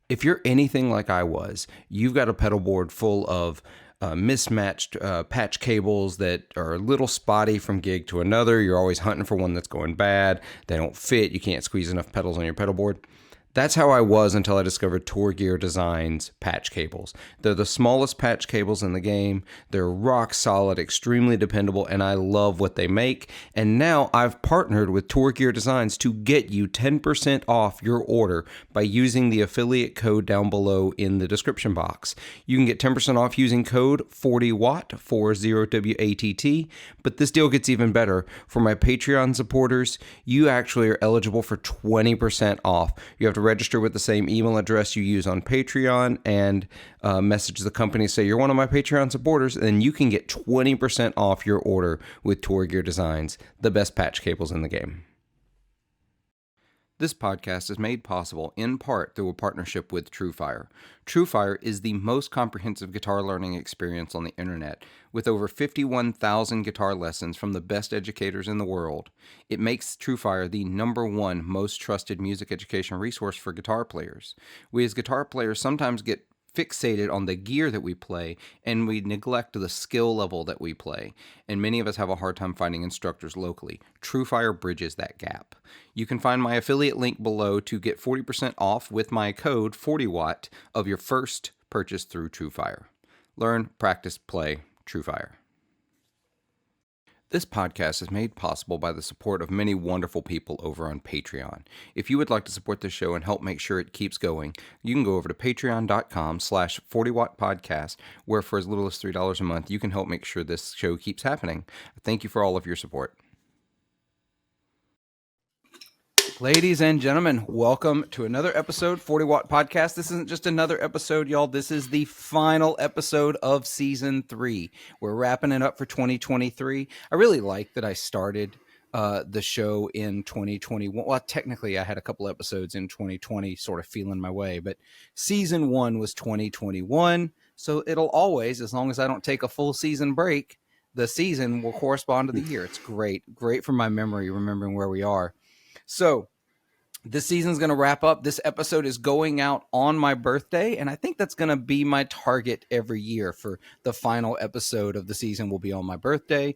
If you're anything like I was, you've got a pedal board full of mismatched patch cables that are a little spotty from gig to another. You're always hunting for one that's going bad. They don't fit. You can't squeeze enough pedals on your pedal board. That's how I was until I discovered Tour Gear Design's patch cables. They're the smallest patch cables in the game. They're rock solid, extremely dependable, and I love what they make. And now I've partnered with Tour Gear Designs to get you 10% off your order by using the affiliate code down below in the description box. You can get 10% off using code 40WATT, 40WATT, but this deal gets even better. For my Patreon supporters, you actually are eligible for 20% off. You have to register with the same email address you use on Patreon and message the company, say you're one of my Patreon supporters, and you can get 20% off your order with Tour Gear Designs, the best patch cables in the game. This podcast is made possible in part through a partnership with TrueFire. TrueFire is the most comprehensive guitar learning experience on the internet, with over 51,000 guitar lessons from the best educators in the world. It makes TrueFire the #1 most trusted music education resource for guitar players. We as guitar players sometimes get fixated on the gear that we play, and we neglect the skill level that we play. And many of us have a hard time finding instructors locally. TrueFire bridges that gap. You can find my affiliate link below to get 40% off with my code 40WATT of your first purchase through TrueFire. Learn, practice, play, TrueFire. This podcast is made possible by the support of many wonderful people over on Patreon. If you would like to support this show and help make sure it keeps going, you can go over to patreon.com/40wattpodcast, where for as little as $3 a month, you can help make sure this show keeps happening. Thank you for all of your support. Ladies and gentlemen, welcome to another episode, 40 Watt Podcast. This isn't just another episode, y'all. This is the final episode of Season 3. We're wrapping it up for 2023. I really like that I started the show in 2021. Well, technically, I had a couple episodes in 2020 sort of feeling my way, but Season 1 was 2021. So it'll always, as long as I don't take a full season break, the season will correspond to the year. It's great for my memory, remembering where we are. So this season's going to wrap up. This episode is going out on my birthday, and I think that's going to be my target every year for the final episode of the season will be on my birthday.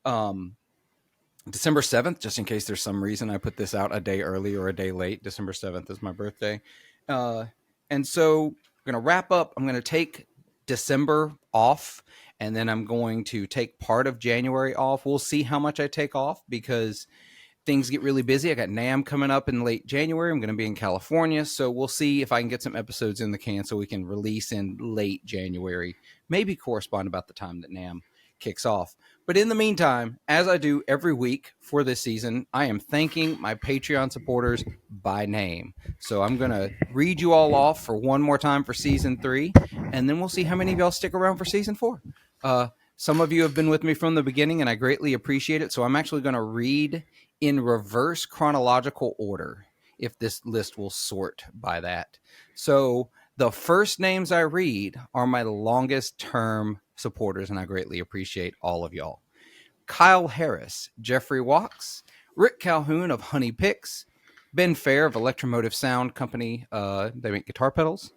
December 7th, just in case there's some reason I put this out a day early or a day late. December 7th is my birthday. And so I'm going to wrap up. I'm going to take December off, and then I'm going to take part of January off. We'll see how much I take off because things get really busy. I got NAMM coming up in late January. I'm going to be in California, so we'll see if I can get some episodes in the can so we can release in late January, maybe correspond about the time that NAMM kicks off. But in the meantime, as I do every week for this season, I am thanking my Patreon supporters by name. So I'm going to read you all off for one more time for Season 3, and then we'll see how many of y'all stick around for Season 4. Some of you have been with me from the beginning, and I greatly appreciate it. So I'm actually going to read in reverse chronological order, if this list will sort by that. So the first names I read are my longest term supporters, and I greatly appreciate all of y'all. Kyle Harris, Jeffrey Walks, Rick Calhoun of Honey Picks, Ben Fair of Electromotive Sound Company, they make guitar pedals,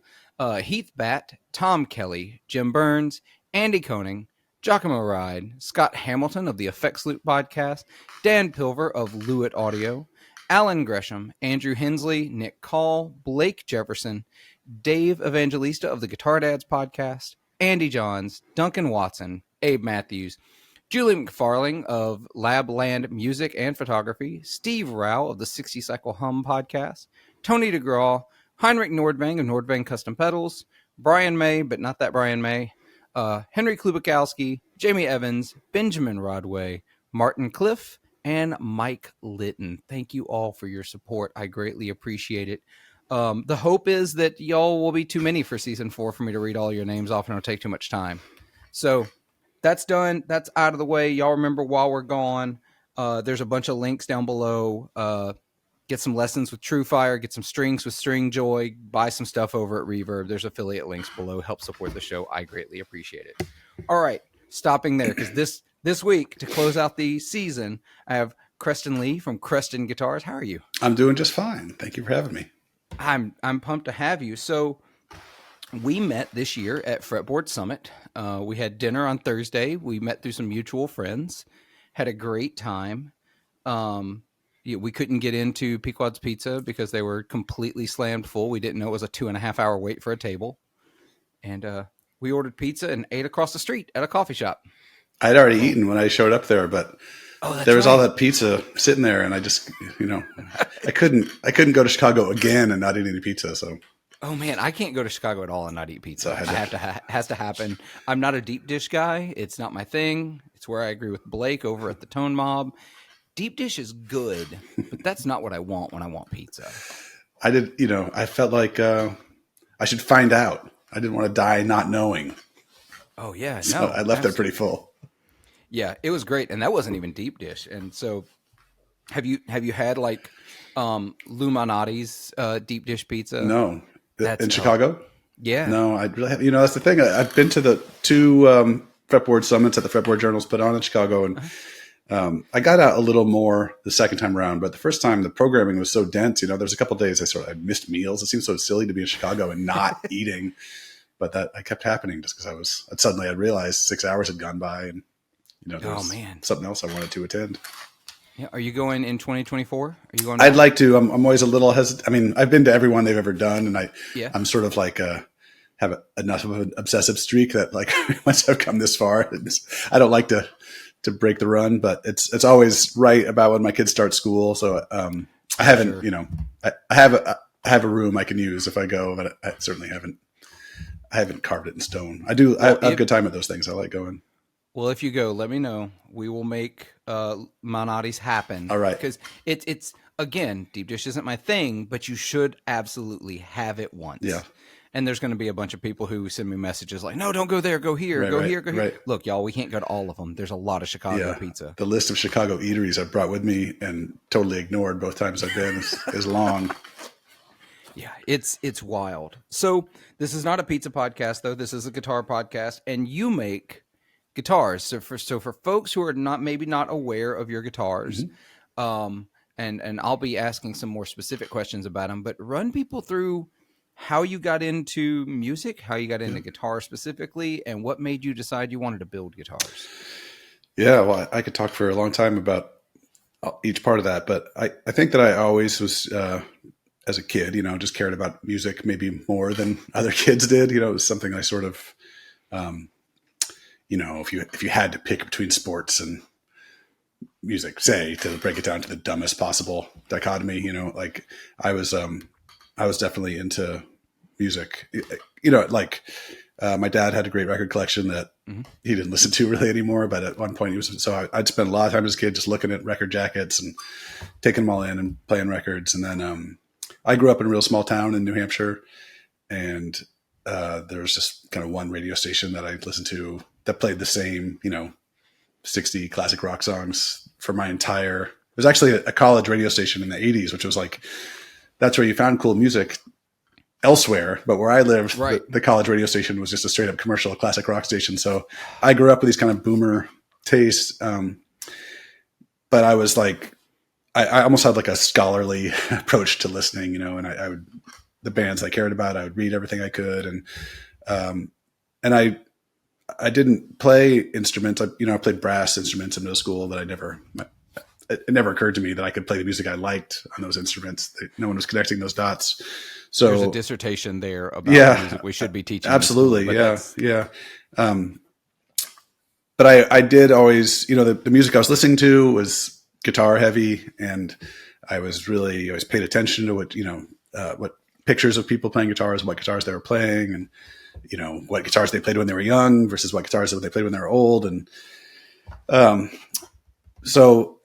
Heath Batt, Tom Kelly, Jim Burns, Andy Koning, Giacomo Ride, Scott Hamilton of the Effects Loop podcast, Dan Pilver of Lewitt Audio, Alan Gresham, Andrew Hensley, Nick Call, Blake Jefferson, Dave Evangelista of the Guitar Dads podcast, Andy Johns, Duncan Watson, Abe Matthews, Julie McFarling of Labland Music and Photography, Steve Rao of the 60 Cycle Hum podcast, Tony DeGraw, Heinrich Nordvang of Nordvang Custom Pedals, Brian May, but not that Brian May, Henry Klubakowski, Jamie Evans, Benjamin Rodway, Martin Cliff, and Mike Litton. Thank you all for your support. I greatly appreciate it. The hope is that y'all will be too many for Season 4 for me to read all your names off, and it'll take too much time. So that's done. That's out of the way. Y'all remember while we're gone, there's a bunch of links down below. Get some lessons with TrueFire, get some strings with String Joy, buy some stuff over at Reverb. There's affiliate links below. Help support the show. I greatly appreciate it. All right, stopping there, because this week, to close out the season, I have Creston Lea from Creston Guitars. How are you? I'm doing just fine. Thank you for having me. I'm pumped to have you. So we met this year at Fretboard Summit. We had dinner on Thursday. We met through some mutual friends, had a great time. Um, yeah, we couldn't get into Pequod's Pizza because they were completely slammed full. We didn't know it was a 2.5 hour wait for a table. And we ordered pizza and ate across the street at a coffee shop. I'd already eaten when I showed up there, but there was all that pizza sitting there, and I just, I couldn't go to Chicago again and not eat any pizza. So, oh man, I can't go to Chicago at all and not eat pizza. Has to happen. I'm not a deep dish guy. It's not my thing. It's where I agree with Blake over at the Tone Mob. Deep dish is good, but that's not what I want when I want pizza. I felt like I should find out. I didn't want to die not knowing. Oh yeah, so I left there pretty full. Yeah, it was great, and that wasn't even deep dish. And so, have you had like Lou Manotti's deep dish pizza? No, in Chicago. Yeah, no, I really have. That's the thing. I've been to the two Fretboard summits that the Fretboard Journal's put on in Chicago, and I got out a little more the second time around. But the first time, the programming was so dense. There's a couple of days I missed meals. It seemed so silly to be in Chicago and not eating, but that kept happening just because suddenly I realized 6 hours had gone by and. There's something else I wanted to attend. Yeah, are you going in 2024? Are you going? I'd like to. I'm always a little hesitant. I mean, I've been to every one they've ever done, and I'm sort of like have enough of an obsessive streak that like once I've come this far, I don't like to break the run. But it's always right about when my kids start school. So I haven't. Sure. I have a room I can use if I go, but I certainly haven't carved it in stone. I do. I have a good time at those things. I like going. Well, if you go, let me know. We will make Manotti's happen. All right. Because it's again, deep dish isn't my thing, but you should absolutely have it once. Yeah. And there's going to be a bunch of people who send me messages like, no, don't go there. Go here. Go here. Go here. Look, y'all, we can't go to all of them. There's a lot of Chicago pizza. The list of Chicago eateries I've brought with me and totally ignored both times I've been is long. Yeah, it's wild. So this is not a pizza podcast, though. This is a guitar podcast. And you make guitars. So for folks who are maybe not aware of your guitars, and I'll be asking some more specific questions about them, but run people through how you got into music, how you got into guitar specifically, and what made you decide you wanted to build guitars. Yeah, well, I could talk for a long time about each part of that, but I think that I always was, as a kid, just cared about music maybe more than other kids did. It was something I sort of, if you had to pick between sports and music, say, to break it down to the dumbest possible dichotomy, like I was definitely into music. My dad had a great record collection that he didn't listen to really anymore, but at one point I'd spend a lot of time as a kid just looking at record jackets and taking them all in and playing records. And then I grew up in a real small town in New Hampshire, and there was just kind of one radio station that I listened to that played the same, 60 classic rock songs for my entire. It was actually a college radio station in the 80s, which was like, that's where you found cool music elsewhere. But where I lived, the college radio station was just a straight up commercial classic rock station. So I grew up with these kind of boomer tastes. But I was like, I almost had like a scholarly approach to listening, and I would, the bands I cared about, I would read everything I could. And I didn't play instruments. I played brass instruments in middle school, but it never occurred to me that I could play the music I liked on those instruments. No one was connecting those dots. So there's a dissertation there about music we should be teaching. Absolutely. Yeah. But I did always, the music I was listening to was guitar heavy, and I always paid attention to what pictures of people playing guitars, what guitars they were playing, and what guitars they played when they were young versus what guitars they played when they were old. And so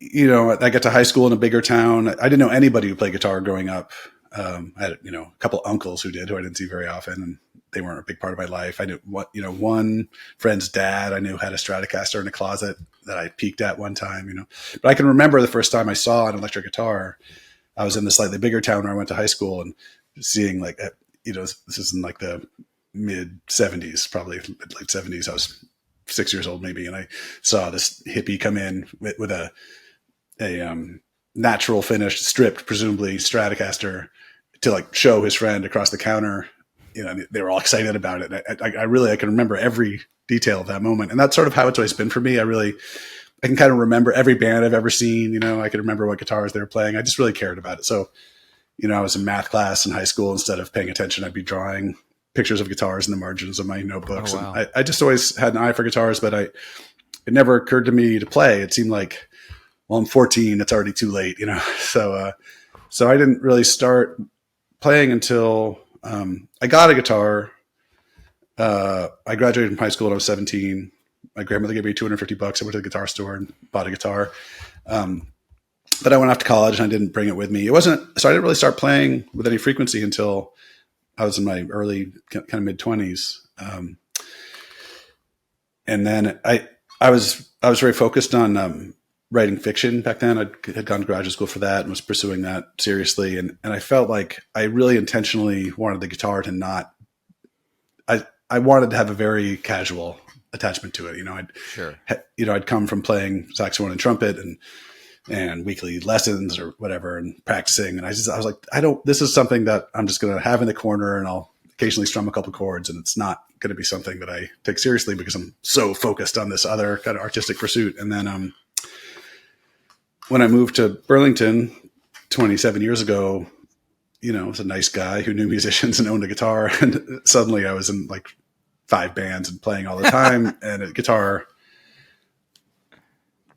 I got to high school in a bigger town. I didn't know anybody who played guitar growing up. I had a couple uncles who I didn't see very often, and they weren't a big part of my life. I knew one friend's dad I knew had a Stratocaster in a closet that I peeked at one time. But I can remember the first time I saw an electric guitar. I was in the slightly bigger town where I went to high school, and seeing this is in like the mid 70s, probably late 70s. I was 6 years old maybe, and I saw this hippie come in with a natural finished stripped, presumably Stratocaster, to like show his friend across the counter. You know, they were all excited about it. I can remember every detail of that moment. And that's sort of how it's always been for me. I can kind of remember every band I've ever seen. You know, I can remember what guitars they were playing. I just really cared about it. So, you know, I was in math class in high school. Instead of paying attention, I'd be drawing pictures of guitars in the margins of my notebooks. Oh, wow. And I just always had an eye for guitars, but it never occurred to me to play. It seemed like, well, I'm 14. It's already too late, you know? So I didn't really start playing until I got a guitar. I graduated from high school when I was 17. My grandmother gave me $250. I went to the guitar store and bought a guitar. But I went off to college and I didn't bring it with me. So I didn't really start playing with any frequency until I was in my early kind of mid 20s. And then I was very focused on writing fiction back then. I had gone to graduate school for that and was pursuing that seriously. And I felt like I really intentionally wanted the guitar to not, I wanted to have a very casual attachment to it. You know, I'd come from playing saxophone and trumpet and weekly lessons or whatever and practicing. And I was like, this is something that I'm just going to have in the corner and I'll occasionally strum a couple chords. And it's not going to be something that I take seriously because I'm so focused on this other kind of artistic pursuit. And then, when I moved to Burlington 27 years ago, you know, I was a nice guy who knew musicians and owned a guitar. And suddenly I was in like 5 bands and playing all the time. And a guitar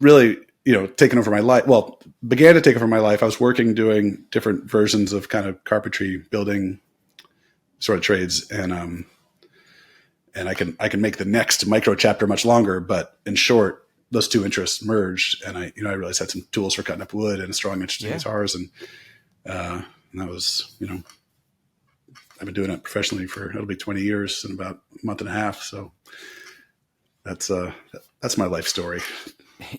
really, you know, taken over my life. Well, began to take over my life. I was working doing different versions of kind of carpentry, building sort of trades. And I can make the next micro chapter much longer, but in short, those two interests merged, and I realized I had some tools for cutting up wood and a strong interest in guitars, and that was, you know, I've been doing it professionally it'll be 20 years in about a month and a half. So that's my life story.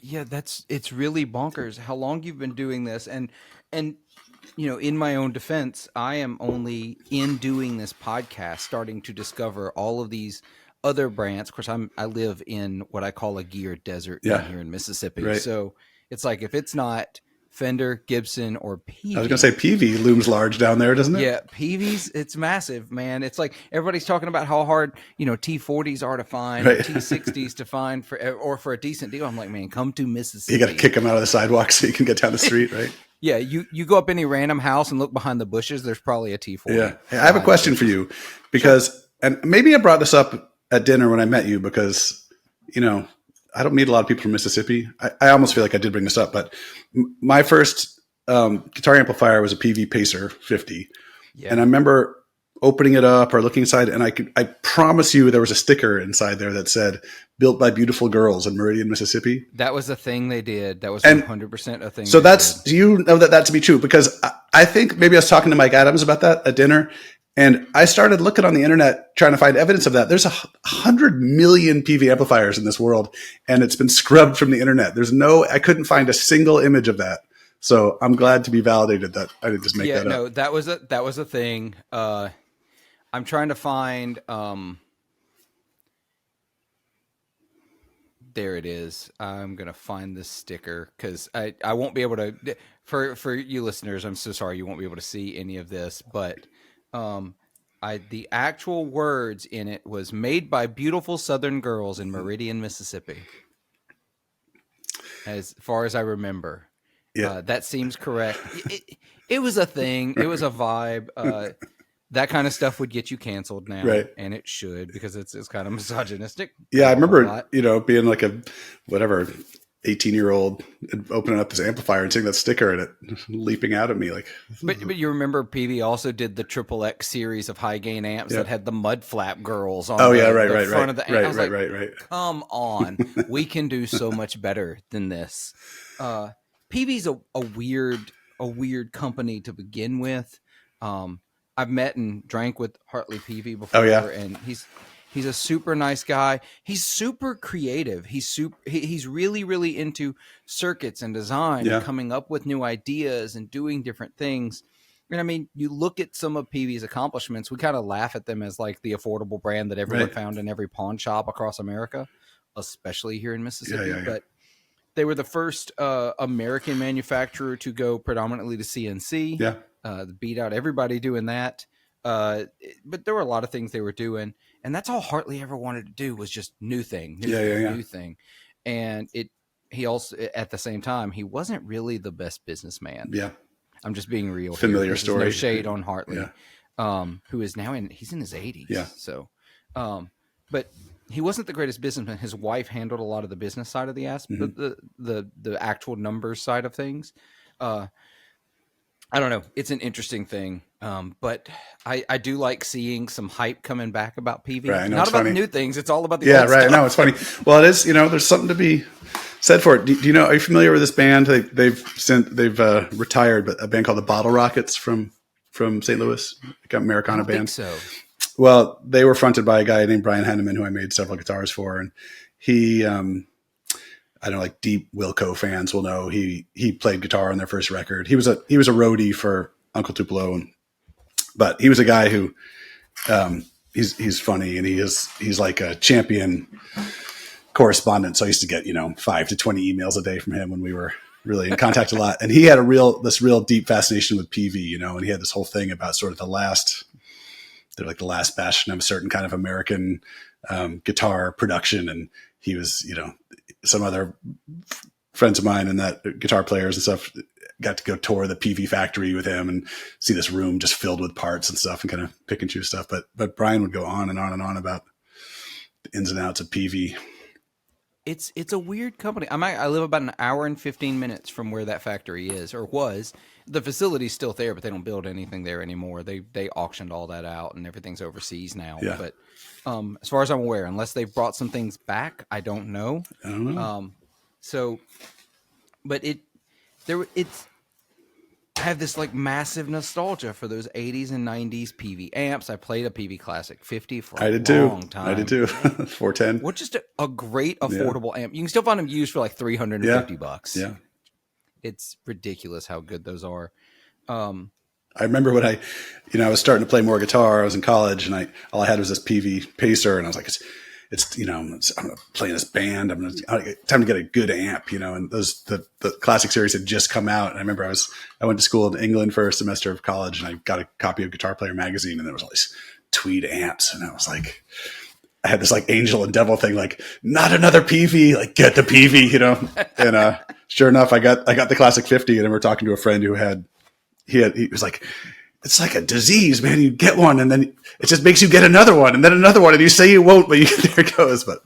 Yeah, it's really bonkers how long you've been doing this, and you know, in my own defense, I am only in doing this podcast starting to discover all of these other brands. Of course, I live in what I call a gear desert down here in Mississippi. Right. So it's like, if it's not Fender, Gibson, or Peavey. I was going to say Peavey looms large down there, doesn't it? Yeah, Peavey's, it's massive, man. It's like everybody's talking about how hard, you know, T40s are to find, right, T60s to find for a decent deal. I'm like, man, come to Mississippi. You got to kick them out of the sidewalk so you can get down the street, right? Yeah, you go up any random house and look behind the bushes, there's probably a T40. Yeah. Hey, I have a question for you because, and maybe I brought this up at dinner when I met you because, you know, I don't meet a lot of people from Mississippi. I almost feel like I did bring this up, but my first guitar amplifier was a Peavey Pacer 50. Yeah. And I remember opening it up or looking inside, and I promise you there was a sticker inside there that said, "Built by beautiful girls in Meridian, Mississippi." That was a thing they did. That was 100% a thing. So do you know that to be true? Because I think maybe I was talking to Mike Adams about that at dinner, and I started looking on the internet trying to find evidence of that. There's 100 million Peavey amplifiers in this world, and it's been scrubbed from the internet. I couldn't find a single image of that. So I'm glad to be validated that I didn't just make that up. No, that was a thing. I'm trying to find. There it is. I'm gonna find this sticker because I won't be able to. For you listeners, I'm so sorry you won't be able to see any of this, but the actual words in it was made by beautiful Southern girls in Meridian, Mississippi. As far as I remember, that seems correct. It was a thing. It was a vibe. That kind of stuff would get you canceled now, right? And it should, because it's kind of misogynistic. Yeah, I remember, you know, being like a 18-year-old opening up this amplifier and seeing that sticker and it leaping out at me like. But you remember Peavey also did the Triple X series of high gain amps that had the mud flap girls on the front of the amp. Right. Come on, we can do so much better than this. Peavey's a weird company to begin with. I've met and drank with Hartley Peavey before, and he's a super nice guy. He's super creative. He's really, really into circuits and design and coming up with new ideas and doing different things. And I mean, you look at some of Peavey's accomplishments, we kind of laugh at them as like the affordable brand that everyone found in every pawn shop across America, especially here in Mississippi. But they were the first American manufacturer to go predominantly to CNC. beat out everybody doing that. But there were a lot of things they were doing, and that's all Hartley ever wanted to do was just new thing, new thing. And he also, at the same time, he wasn't really the best businessman. Yeah. I'm just being real. Familiar here. story. No shade on Hartley, yeah. Who is now he's in his 80s. Yeah. So, but he wasn't the greatest businessman. His wife handled a lot of the business side of the aspect, the actual numbers side of things. I don't know. It's an interesting thing. But I do like seeing some hype coming back about Peavey. Right, Not about funny. the new things. It's all about the old stuff. No, it's funny. Well, it is, there's something to be said for it. Do you know, are you familiar with this band? They've retired, but a band called the Bottle Rockets from St. Louis, like an Americana band. I think so. Well, they were fronted by a guy named Brian Henneman, who I made several guitars for. And he, I don't know, like deep Wilco fans will know he played guitar on their first record. He was a roadie for Uncle Tupelo, but he was a guy who he's funny, and he's like a champion correspondent. So I used to get 5 to 20 emails a day from him when we were really in contact a lot. And he had this real deep fascination with Peavey, and he had this whole thing about sort of the last bastion of a certain kind of American guitar production, and he was some other friends of mine and that guitar players and stuff got to go tour the Peavey factory with him and see this room just filled with parts and stuff and kind of pick and choose stuff. But Brian would go on and on and on about the ins and outs of Peavey. It's a weird company. I live about an hour and 15 minutes from where that factory is, or was. The facility's still there, but they don't build anything there anymore. They auctioned all that out, and everything's overseas now. Yeah. But as far as I'm aware, unless they've brought some things back, I don't know. But I have this like massive nostalgia for those 80s and 90s Peavey amps. I played a Peavey Classic 50 for a long time. I did too. 410. What just a great affordable amp. You can still find them used for like $350. Yeah. It's ridiculous how good those are. I remember when I was starting to play more guitar. I was in college, and all I had was this Peavey Pacer, and I was like, I'm playing this band. Time to get a good amp, and the classic series had just come out. And I remember I went to school in England for a semester of college, and I got a copy of Guitar Player magazine, and there was all these tweed amps, and I was like, I had this like angel and devil thing, like not another Peavey, like get the Peavey, and sure enough, I got the Classic 50, and I remember talking to a friend who he was like, it's like a disease, man. You get one, and then it just makes you get another one, and then another one, and you say you won't, but there it goes. But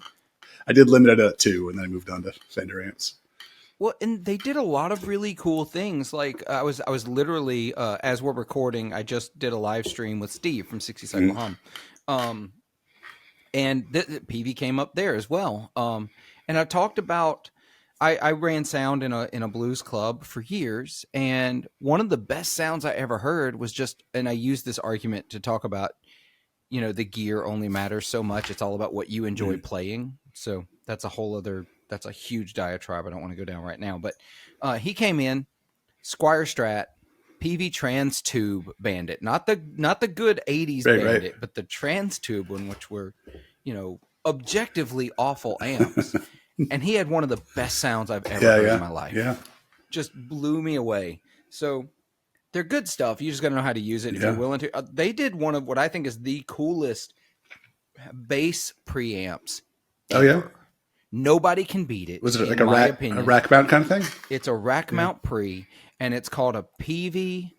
I did limit it at 2, and then I moved on to Fender amps. Well, and they did a lot of really cool things. Like I was literally as we're recording, I just did a live stream with Steve from 60 Cycle Hum, and Peavey came up there as well. And I talked about. I ran sound in a blues club for years, and one of the best sounds I ever heard was and I used this argument to talk about, the gear only matters so much. It's all about what you enjoy playing. So that's that's a huge diatribe I don't want to go down right now. But he came in, Squire Strat, Peavey Trans Tube Bandit, not the good 80s Bandit, but the Trans Tube one, which were, objectively awful amps. And he had one of the best sounds I've ever heard in my life. Yeah. Just blew me away. So they're good stuff. You just got to know how to use it if you're willing to. They did one of what I think is the coolest bass preamps ever. Oh, yeah? Nobody can beat it. Was it like a rack mount kind of thing? It's a rack mount pre, and it's called a Peavey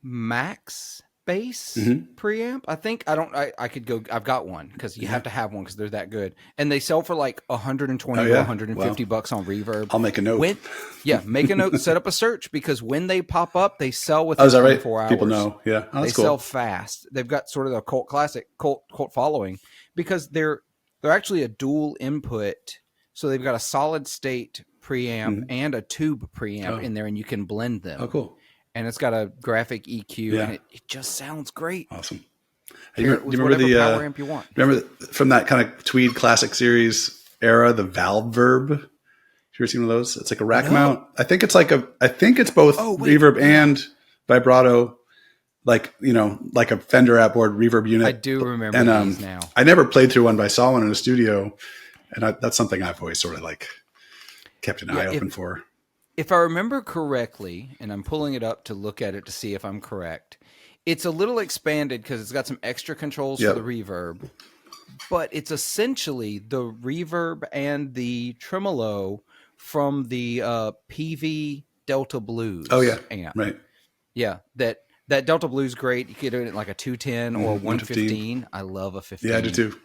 Max bass preamp. I think I could go. I've got one because you have to have one because they're that good, and they sell for like $120 or $150 on Reverb. I'll make a note. Make a note. Set up a search because when they pop up, they sell within 24 hours. People know. Yeah, they sell fast. They've got sort of a cult following because they're actually a dual input. So they've got a solid state preamp and a tube preamp in there, and you can blend them. Oh, cool. And it's got a graphic EQ, and it just sounds great. Awesome. Do you remember the power amp you want? Remember from that kind of Tweed Classic Series era, the Valve Verb? Have you ever seen one of those? It's like a rack mount. I think it's both reverb and vibrato, like a Fender outboard reverb unit. I do remember these now. I never played through one, but I saw one in a studio, and that's something I've always sort of like kept an eye open for. if I remember correctly, and I'm pulling it up to look at it to see if I'm correct, it's a little expanded because it's got some extra controls for the reverb, but it's essentially the reverb and the tremolo from the Peavey Delta Blues amp. Right. Yeah, that Delta Blues great. You could do it at like a 210 or 115. I love a 15. Yeah, I do too.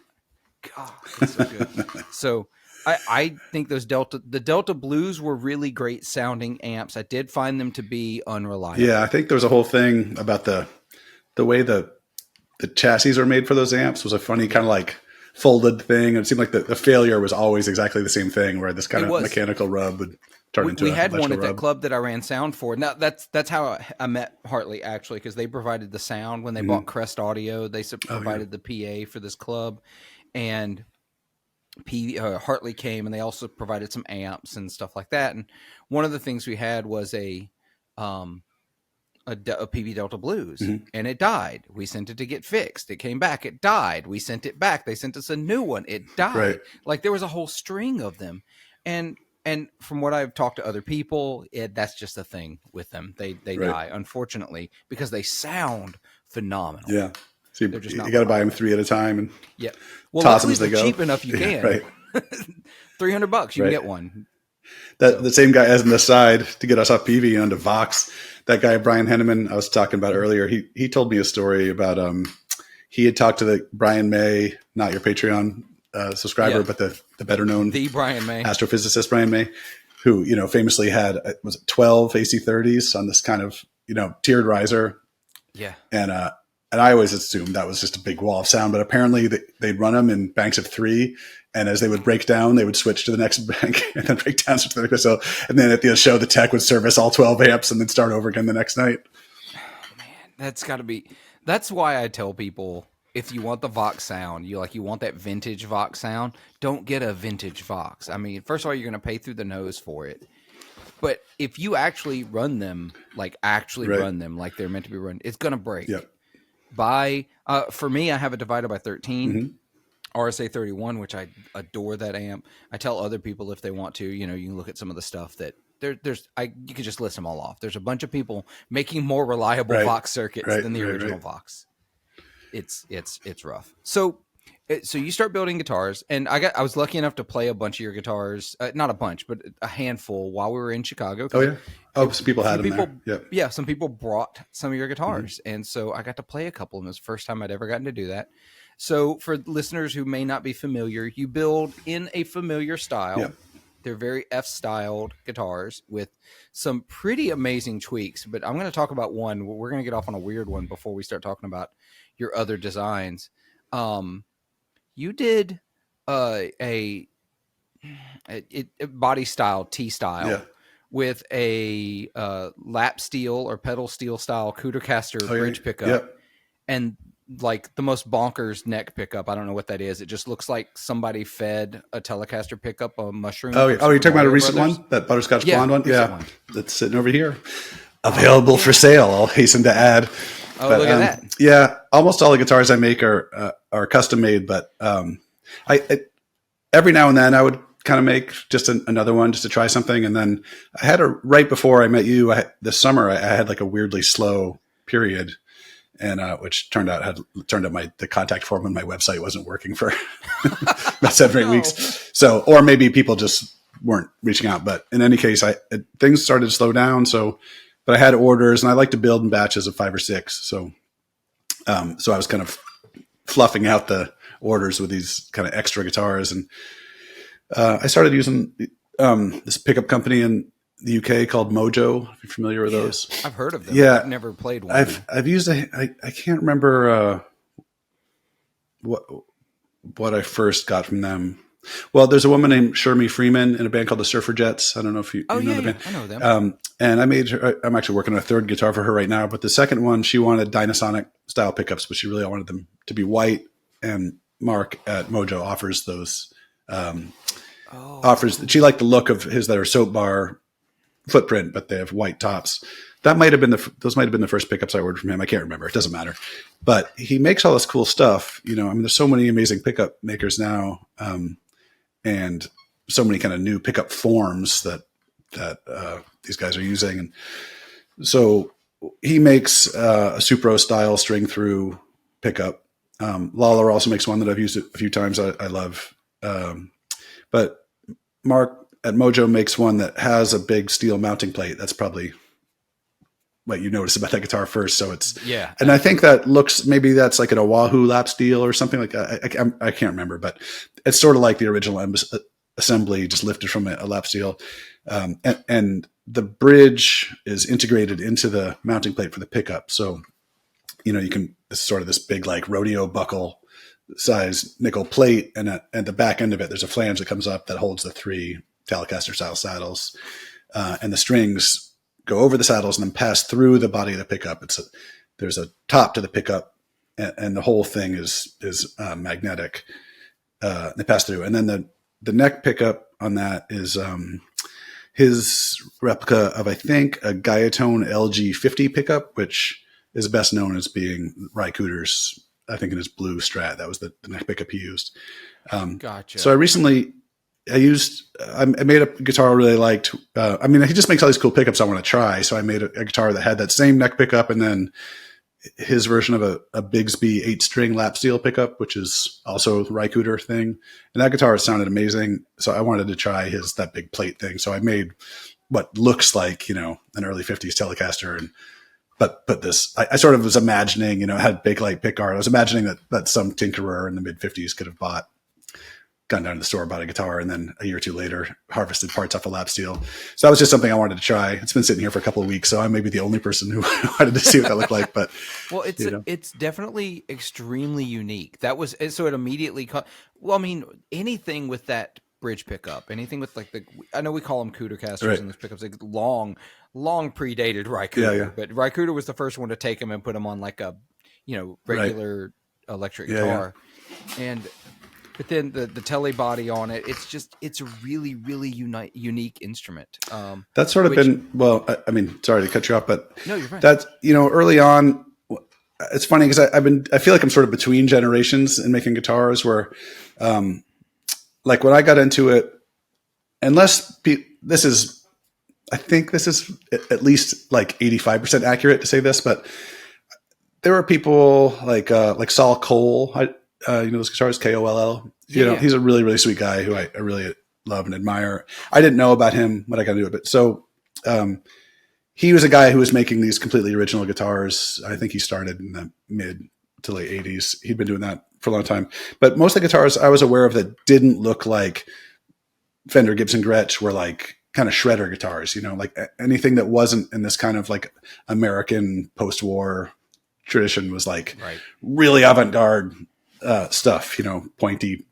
God, it's so good. So I think the Delta Blues were really great sounding amps. I did find them to be unreliable. Yeah, I think there was a whole thing about the way the chassis are made for those amps was a funny kind of like folded thing. It seemed like the failure was always exactly the same thing, where this kind of mechanical rub would turn into. We had one at that club that I ran sound for. Now that's how I met Hartley, actually, because they provided the sound when they bought Crest Audio. They provided the PA for this club, and Hartley came, and they also provided some amps and stuff like that. And one of the things we had was a Peavey Delta Blues, and it died. We sent it to get fixed. It came back. It died. We sent it back. They sent us a new one. It died. Right. Like there was a whole string of them, and from what I've talked to other people, that's just a thing with them. They die, unfortunately, because they sound phenomenal. Yeah. So you got to buy them 3 at a time and toss them as they go. Cheap enough you can. Right. $300 you can get one. The same guy, as an aside, to get us off Peavey and onto Vox, that guy Brian Henneman I was talking about earlier, he told me a story about he had talked to the Brian May, not your Patreon subscriber, but the better known Brian May, astrophysicist Brian May, who famously had 12 AC30s on this kind of tiered riser. Yeah. And I always assumed that was just a big wall of sound, but apparently they'd run them in banks of 3. And as they would break down, they would switch to the next bank and then break down. So, and then at the show, the tech would service all 12 amps and then start over again the next night. Man, that's why I tell people, if you want the Vox sound, you want that vintage Vox sound, don't get a vintage Vox. I mean, first of all, you're going to pay through the nose for it. But if you actually run them, run them like they're meant to be run, it's going to break. Yep. For me, I have a divider by 13 RSA 31, which I adore that amp. I tell other people if they want to, you can look at some of the stuff that you could just list them all off. There's a bunch of people making more reliable Vox circuits than the original Vox. It's rough. So you start building guitars, and I was lucky enough to play a bunch of your guitars, not a bunch, but a handful while we were in Chicago. Oh yeah. Some people had them there. Yep. Yeah, some people brought some of your guitars, and so I got to play a couple of them. It was the first time I'd ever gotten to do that. So for listeners who may not be familiar, you build in a familiar style. Yep. They're very F-styled guitars with some pretty amazing tweaks, but I'm going to talk about one. We're going to get off on a weird one before we start talking about your other designs. You did a body style, T-style, with a lap steel or pedal steel style Cootercaster bridge pickup, and like the most bonkers neck pickup. I don't know what that is. It just looks like somebody fed a Telecaster pickup a mushroom. Oh, you're talking about a recent one, that butterscotch blonde one? Yeah, one. That's sitting over here, available for sale. I'll hasten to add. Oh, look at that! Yeah, almost all the guitars I make are custom made, but I every now and then I would kind of make just another one just to try something. And then I had right before I met you, this summer, I had like a weirdly slow period, and which turned out the contact form on my website wasn't working for about 7 or 8 weeks. So, or maybe people just weren't reaching out. But in any case, things started to slow down. So, but I had orders, and I like to build in batches of 5 or 6. So, so I was kind of fluffing out the orders with these kind of extra guitars, and I started using this pickup company in the UK called Mojo. If you're familiar with those, I've heard of them. Yeah, I've never played one. I've used I can't remember what I first got from them. Well, there's a woman named Shermie Freeman in a band called the Surfer Jets. I don't know if you know the band. I know them. And I made her. I'm actually working on a third guitar for her right now. But the second one, she wanted Dynasonic style pickups, but she really wanted them to be white. And Mark at Mojo offers those. She liked the look of his that are soap bar footprint, but they have white tops. That might have been those might have been the first pickups I ordered from him. I can't remember. It doesn't matter. But he makes all this cool stuff. I mean, there's so many amazing pickup makers now, and so many kind of new pickup forms that these guys are using. And so he makes a Supro style string through pickup. Lawler also makes one that I've used a few times. I love. But Mark at Mojo makes one that has a big steel mounting plate. That's probably what you notice about that guitar first. So it's, and I think that looks, maybe that's like an Oahu lap steel or something like that. I can't remember, but it's sort of like the original assembly, just lifted from a lap steel. And the bridge is integrated into the mounting plate for the pickup. So, you know, you can, it's sort of this big, like rodeo buckle size nickel plate. And at the back end of it, there's a flange that comes up that holds the 3 Telecaster style saddles. And the strings go over the saddles and then pass through the body of the pickup. There's a top to the pickup, and the whole thing is magnetic. They pass through, and then the neck pickup on that is his replica of, I think, a Gaiatone LG50 pickup, which is best known as being Ry Cooder's, I think, in his blue Strat. That was the neck pickup he used. Gotcha. So I made a guitar I really liked. I mean, he just makes all these cool pickups I want to try. So I made a guitar that had that same neck pickup, and then his version of a Bigsby 8-string lap steel pickup, which is also a Ry Cooder thing. And that guitar sounded amazing. So I wanted to try that big plate thing. So I made what looks like, you know, an early 50s Telecaster. But this, I sort of was imagining, you know, it had big light pick art. I was imagining that some tinkerer in the mid 50s could have gone down to the store, bought a guitar, and then a year or two later harvested parts off a lap steel. So that was just something I wanted to try. It's been sitting here for a couple of weeks, so I may be the only person who wanted to see what that looked like. But well, it's definitely extremely unique. That was, so it immediately well, I mean, anything with that bridge pickup, anything with like I know we call them Cooder casters, right, and those pickups, like long predated Ry Cooder, but Ry Cooder was the first one to take them and put them on like a, you know, regular electric guitar. But then the tele body on it, it's a really, really unique instrument. That's sort of been, well, I mean, sorry to cut you off, but no, you're fine. That's, you know, early on, it's funny because I feel like I'm sort of between generations in making guitars where, like when I got into it, I think this is at least like 85% accurate to say this, but there were people like Saul Cole, you know, those guitarists, Koll. You know, he's a really, really sweet guy who I really love and admire. I didn't know about him when I got into it, but so he was a guy who was making these completely original guitars. I think he started in the mid to late 80s. He'd been doing that for a long time. But most of the guitars I was aware of that didn't look like Fender, Gibson, Gretsch were like kind of shredder guitars, you know, like anything that wasn't in this kind of like American post-war tradition was like really avant-garde stuff, you know, pointy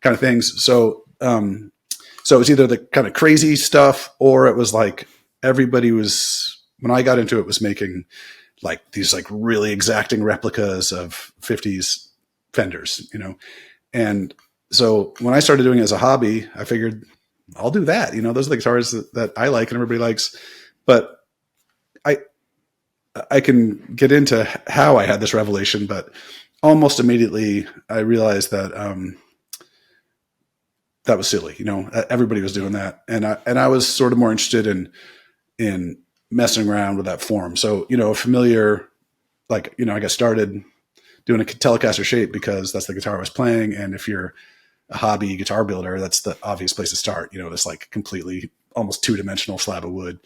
kind of things. So it was either the kind of crazy stuff, or it was like everybody was, when I got into it, was making like these like really exacting replicas of 50s Fenders, you know. And so when I started doing it as a hobby, I figured I'll do that. You know, those are the guitars that I like and everybody likes. But I can get into how I had this revelation, but almost immediately I realized that that was silly. You know, everybody was doing that, and I was sort of more interested in messing around with that form. So, you know, familiar, like, you know, I got started doing a Telecaster shape because that's the guitar I was playing, and if you're a hobby guitar builder, that's the obvious place to start. You know, this like completely almost 2-dimensional slab of wood.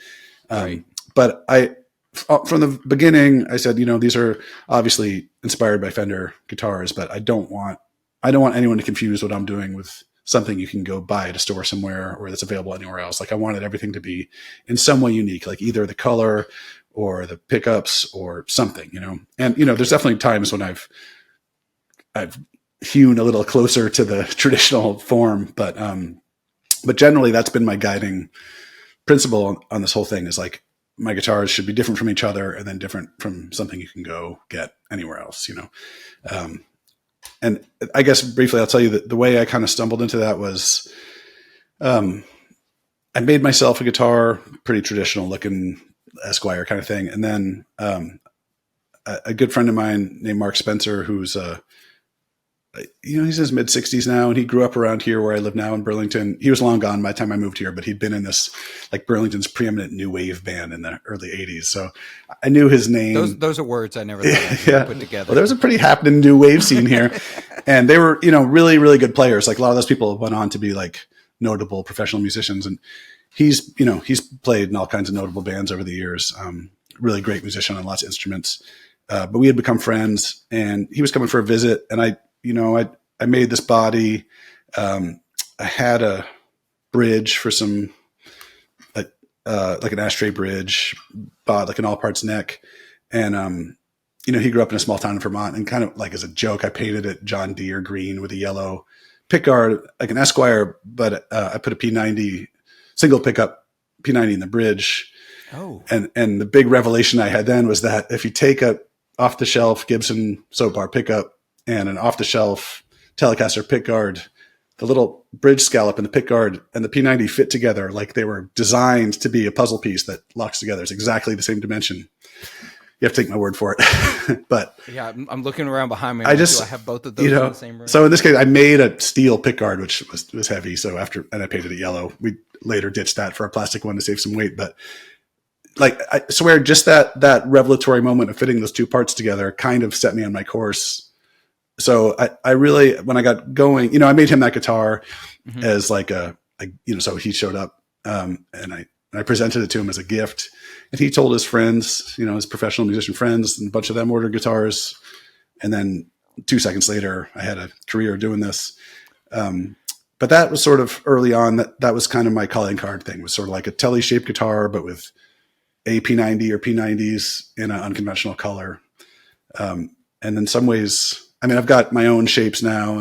But from the beginning, I said, you know, these are obviously inspired by Fender guitars, but I don't want anyone to confuse what I'm doing with something you can go buy at a store somewhere or that's available anywhere else. Like I wanted everything to be in some way unique, like either the color or the pickups or something, you know. And, you know, there's definitely times when I've hewn a little closer to the traditional form, but generally that's been my guiding principle on this whole thing, is like, my guitars should be different from each other and then different from something you can go get anywhere else, you know? And I guess briefly, I'll tell you that the way I kind of stumbled into that was, I made myself a guitar, pretty traditional looking Esquire kind of thing. And then, a good friend of mine named Mark Spencer, who's a he's in his mid 60s now, and he grew up around here where I live now in Burlington. He was long gone by the time I moved here, but he'd been in this like Burlington's preeminent new wave band in the early 80s. So I knew his name. Those are words I never thought I'd put together. Well, there was a pretty happening new wave scene here, and they were, really, really good players. Like a lot of those people went on to be like notable professional musicians, and he's played in all kinds of notable bands over the years. Really great musician on lots of instruments. But we had become friends, and he was coming for a visit, and I made this body. I had a bridge for some, like an ashtray bridge, bought like an all parts neck. And, he grew up in a small town in Vermont, and kind of like as a joke, I painted it John Deere green with a yellow pickguard, like an Esquire, but I put a P90 single pickup P90 in the bridge. Oh, and the big revelation I had then was that if you take a off the shelf Gibson soap bar pickup and an off the shelf Telecaster pickguard, the little bridge scallop and the pickguard and the P90 fit together like they were designed to be a puzzle piece that locks together. It's exactly the same dimension. You have to take my word for it. But yeah, I'm looking around behind me. I have both of those in the same room. So in this case, I made a steel pickguard, which was heavy. So and I painted it yellow. We later ditched that for a plastic one to save some weight. But like, I swear, just that revelatory moment of fitting those two parts together kind of set me on my course. So I really, when I got going, I made him that guitar as like so he showed up, and I presented it to him as a gift, and he told his friends, his professional musician friends, and a bunch of them ordered guitars. And then 2 seconds later, I had a career doing this. But that was sort of early on. That was kind of my calling card thing. It was sort of like a telly shaped guitar, but with a P90 or P90s in an unconventional color. And in some ways, I've got my own shapes now,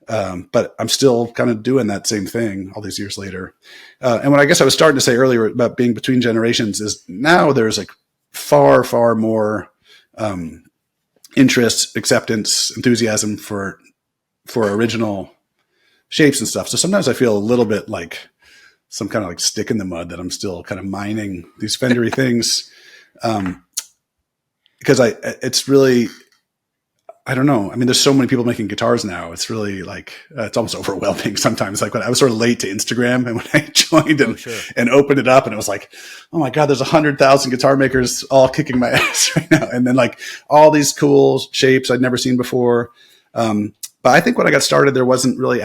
but I'm still kind of doing that same thing all these years later. And what I guess I was starting to say earlier about being between generations is now there's like far, far more interest, acceptance, enthusiasm for original shapes and stuff. So sometimes I feel a little bit like some kind of like stick in the mud that I'm still kind of mining these Fendery things. Because it's really, I don't know. There's so many people making guitars now. It's really like, it's almost overwhelming sometimes. Like when I was sort of late to Instagram, and when I joined and opened it up, and it was like, oh my God, there's 100,000 guitar makers all kicking my ass right now. And then like all these cool shapes I'd never seen before. But I think when I got started, there wasn't really,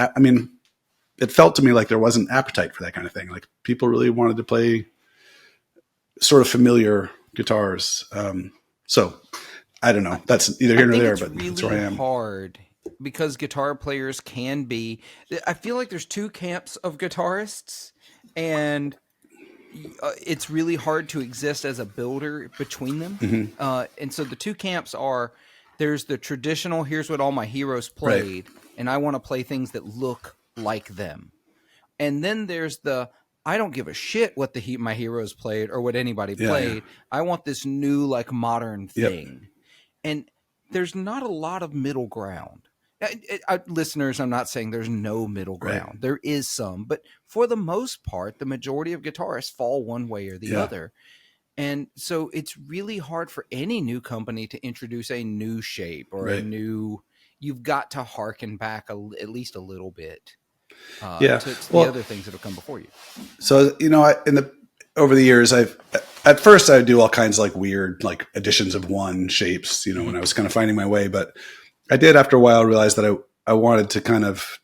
it felt to me like there wasn't appetite for that kind of thing. Like people really wanted to play sort of familiar guitars. So I don't know. That's either here or there, but that's where I am. It's really hard because guitar players can be. I feel like there's two camps of guitarists, and it's really hard to exist as a builder between them. Mm-hmm. And so the two camps are: there's the traditional. Here's what all my heroes played, right, and I want to play things that look like them. And then there's the I don't give a shit what my heroes played or what anybody played. Yeah. I want this new like modern thing. Yep. And there's not a lot of middle ground. Listeners, I'm not saying there's no middle ground. Right. There is some, but for the most part, the majority of guitarists fall one way or the other. And so it's really hard for any new company to introduce a new shape or a new, you've got to harken back at least a little bit to the other things that have come before you. So, over the years, at first I would do all kinds of like weird, like additions of one shapes, when I was kind of finding my way. But I did after a while realize that I wanted to kind of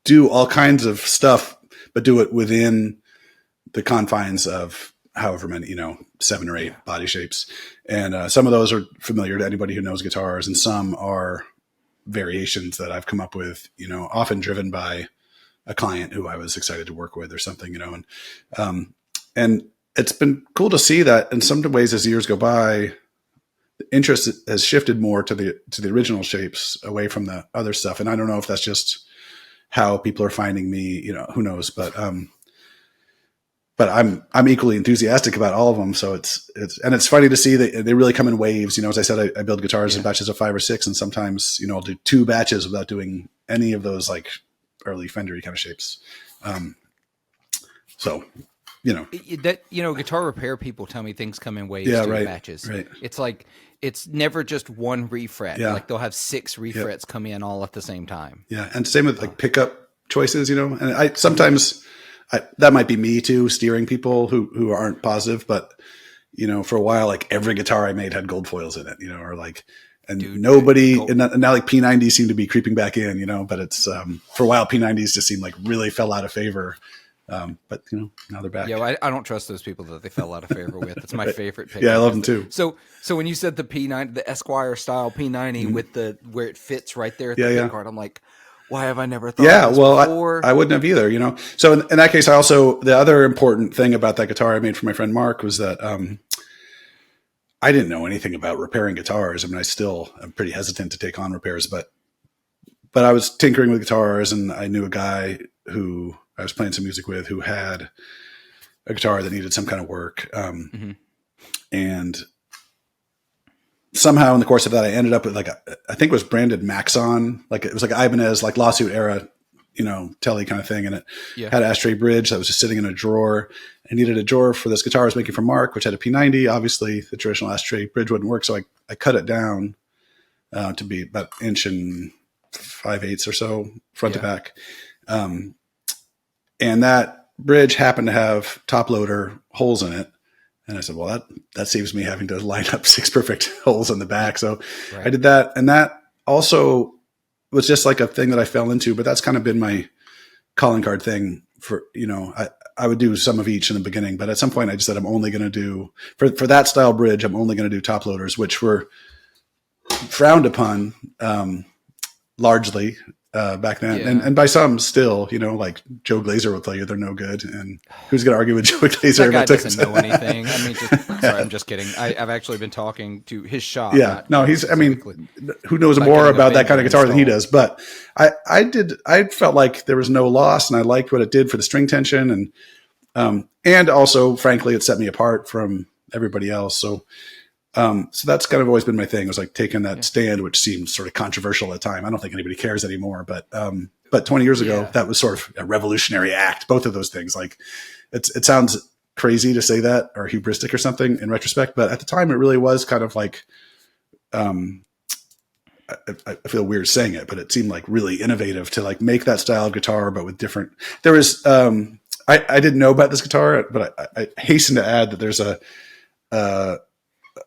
do all kinds of stuff, but do it within the confines of however many, 7 or 8 body shapes. And some of those are familiar to anybody who knows guitars, and some are variations that I've come up with, often driven by a client who I was excited to work with or something, and it's been cool to see that in some ways as years go by, the interest has shifted more to the original shapes away from the other stuff. And I don't know if that's just how people are finding me, who knows, but I'm equally enthusiastic about all of them. So it's funny to see that they really come in waves. As I said, I build guitars in batches of 5 or 6, and sometimes, I'll do 2 batches without doing any of those like early Fendery kind of shapes. So Guitar repair people tell me things come in waves Yeah, to right, matches. right. It's like it's never just one refret. Yeah. Like they'll have 6 refrets come in all at the same time. Yeah, and same with like pickup choices, And I sometimes that might be me too, steering people who aren't positive, but for a while, like every guitar I made had gold foils in it, or like, and nobody, and now like P90s seem to be creeping back in, but it's for a while P90s just seemed like really fell out of favor. But now they're back. Yeah, I don't trust those people that they fell out of favor with. It's my favorite pick. Yeah, I love them too. So when you said the P90, the Esquire style P90 with where it fits right there at the pick guard, I'm like, why have I never thought of this before? I wouldn't have either, So in that case, the other important thing about that guitar I made for my friend Mark was that I didn't know anything about repairing guitars. I mean, I'm pretty hesitant to take on repairs, but I was tinkering with guitars, and I knew a guy who I was playing some music with who had a guitar that needed some kind of work. And somehow in the course of that, I ended up with I think it was branded Maxon. Like it was like Ibanez, like lawsuit era, telly kind of thing. And it had an ashtray bridge that was just sitting in a drawer. I needed a drawer for this guitar I was making for Mark, which had a P90. Obviously the traditional ashtray bridge wouldn't work. So I cut it down to be about 1.5/8 or so front to back. And that bridge happened to have top loader holes in it. And I said, well, that saves me having to line up 6 perfect holes in the back. So I did that. And that also was just like a thing that I fell into, but that's kind of been my calling card thing for, I would do some of each in the beginning, but at some point I just said, I'm only going to do for that style bridge, I'm only going to do top loaders, which were frowned upon, largely, back then, and by some still, like Joe Glazer will tell you they're no good, and who's going to argue with Joe Glazer? That guy doesn't know anything. I mean, sorry, I'm just kidding. I've actually been talking to his shop. Yeah, no, who knows more about that kind of guitar than he does? But I felt like there was no loss, and I liked what it did for the string tension, and also, frankly, it set me apart from everybody else. So that's kind of always been my thing. It was like taking that stand, which seemed sort of controversial at the time. I don't think anybody cares anymore, but 20 years ago, that was sort of a revolutionary act. Both of those things, like it sounds crazy to say that or hubristic or something in retrospect, but at the time it really was kind of like, I feel weird saying it, but it seemed like really innovative to like make that style of guitar, but with different, there was, I didn't know about this guitar, but I hasten to add that there's a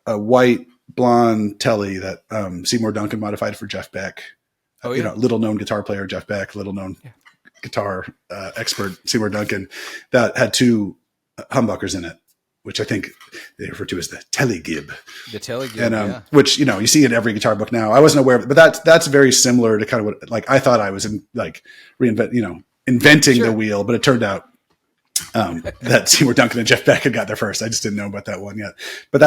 white blonde telly that Seymour Duncan modified for Jeff Beck. Little known guitar player Jeff Beck, little known guitar expert Seymour Duncan, that had 2 humbuckers in it, which I think they refer to as the telegib. The telegib, and which you see in every guitar book now. I wasn't aware of it, but that's very similar to kind of what like I thought I was inventing the wheel, but it turned out that Seymour Duncan and Jeff Beck had got there first. I just didn't know about that one yet, but